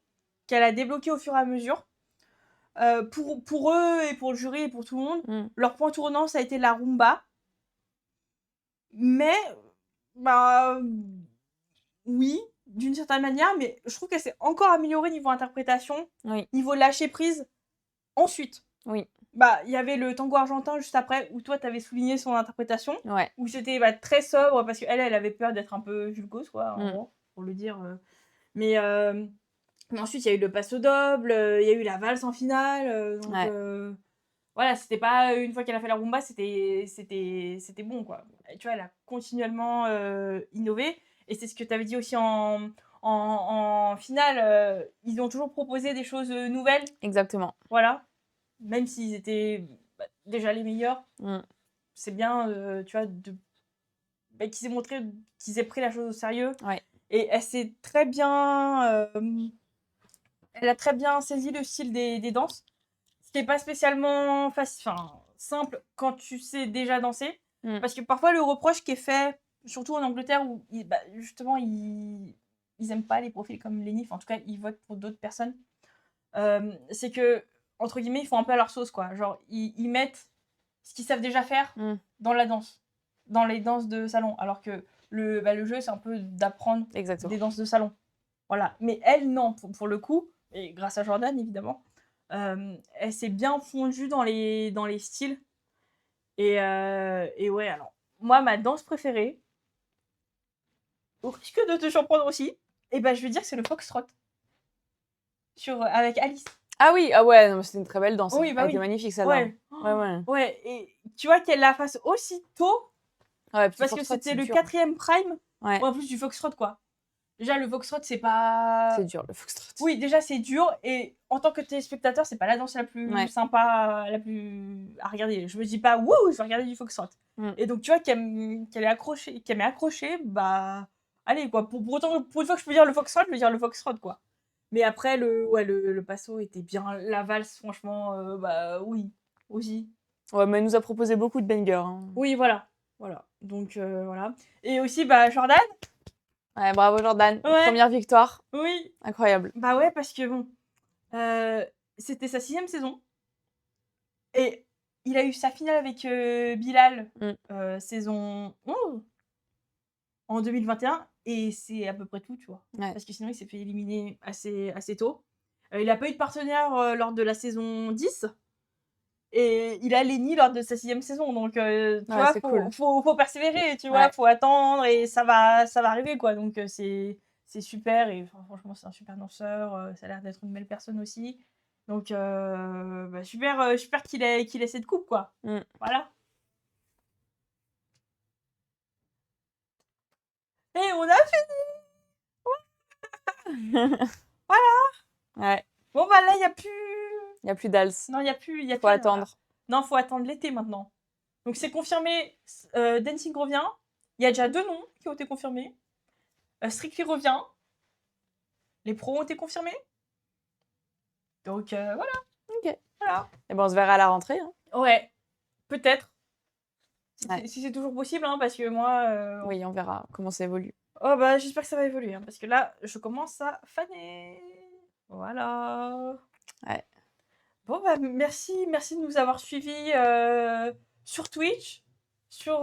qu'elle a débloquée au fur et à mesure. Pour eux et pour le jury et pour tout le monde, leur point tournant, ça a été la rumba. Mais, bah, oui, d'une certaine manière, mais je trouve qu'elle s'est encore améliorée niveau interprétation, Oui. niveau lâcher prise. Ensuite, Oui. bah, il y avait le tango argentin juste après, où toi, t'avais souligné son interprétation, Ouais. où c'était très sobre, parce qu'elle avait peur d'être un peu vulgose, quoi, en gros, pour le dire. Mais ensuite, il y a eu le passo doble, il y a eu la valse en finale, donc... Ouais. Voilà, c'était pas une fois qu'elle a fait la rumba, c'était bon, quoi. Et tu vois, elle a continuellement innové. Et c'est ce que tu avais dit aussi en finale. Ils ont toujours proposé des choses nouvelles. Exactement. Voilà. Même s'ils étaient déjà les meilleurs. C'est bien, tu vois, qu'ils aient montré, qu'ils aient pris la chose au sérieux. Ouais. Et elle s'est très bien... elle a très bien saisi le style des danses. C'est pas spécialement simple quand tu sais déjà danser. Parce que parfois, le reproche qui est fait, surtout en Angleterre, où justement, ils aiment pas les profils comme Lenny, en tout cas, ils votent pour d'autres personnes. C'est que, entre guillemets, ils font un peu à leur sauce, quoi. Genre, ils mettent ce qu'ils savent déjà faire dans la danse, dans les danses de salon. Alors que le jeu, c'est un peu d'apprendre des danses de salon. Voilà. Mais elle, non, pour le coup, et grâce à Jordan, évidemment. Elle s'est bien fondue dans les styles. Et ouais, alors, moi, ma danse préférée, au risque de te surprendre aussi, je vais dire que c'est le foxtrot. Avec Alice. Ah oui, ah ouais, c'était une très belle danse. Oui, Elle était magnifique, celle-là. Ouais. Ouais, et tu vois qu'elle la fasse aussitôt, parce que c'était le 4e prime, en plus du foxtrot, quoi. Déjà, le foxtrot, c'est pas... C'est dur, le foxtrot. Oui, déjà, c'est dur. Et en tant que téléspectateur, c'est pas la danse la plus sympa, la plus à regarder. Je me dis pas, wouh, je vais regarder du foxtrot. Et donc, tu vois, qu'elle m'ait accroché, bah... Allez, quoi. Pour autant, pour une fois que je peux dire le foxtrot, je veux dire le foxtrot, quoi. Mais après, le passo était bien. La valse, franchement, oui, aussi. Ouais, mais elle nous a proposé beaucoup de bangers. Oui, voilà. Donc, voilà. Et aussi, Jordan... Ouais, bravo Jordan. Ouais. Première victoire. Oui. Incroyable. Bah ouais, parce que bon, c'était sa 6e saison. Et il a eu sa finale avec Bilal, saison 11, en 2021. Et c'est à peu près tout, tu vois. Ouais. Parce que sinon, il s'est fait éliminer assez tôt. Il n'a pas eu de partenaire lors de la saison 10. Et il a Lenny lors de sa 6e saison. Donc, tu vois, faut persévérer, tu vois. Faut attendre et ça va arriver, quoi. Donc, c'est super. Et franchement, c'est un super danseur. Ça a l'air d'être une belle personne aussi. Donc, super qu'il ait cette coupe, quoi. Voilà. Et on a fini. Voilà. Ouais. Bon, là, il n'y a plus... Il n'y a plus d'als. Non, il n'y a plus... Faut attendre. Non, faut attendre l'été maintenant. Donc, c'est confirmé. Dancing revient. Il y a déjà 2 noms qui ont été confirmés. Strictly revient. Les pros ont été confirmés. Donc, voilà. Ok. Voilà. Et on se verra à la rentrée. Ouais. Peut-être. Si c'est toujours possible, parce que moi... Oui, on verra comment ça évolue. Oh, j'espère que ça va évoluer. Parce que là, je commence à faner. Voilà. Ouais. Bon, merci de nous avoir suivis sur Twitch, sur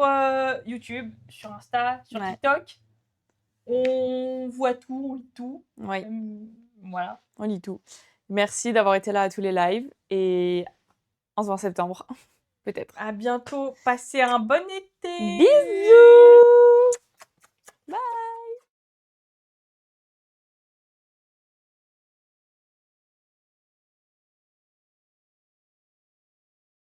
YouTube, sur Insta, sur TikTok. On voit tout, on lit tout. Oui. Voilà. On lit tout. Merci d'avoir été là à tous les lives et on se voit en septembre, peut-être. À bientôt. Passez un bon été. Bisous.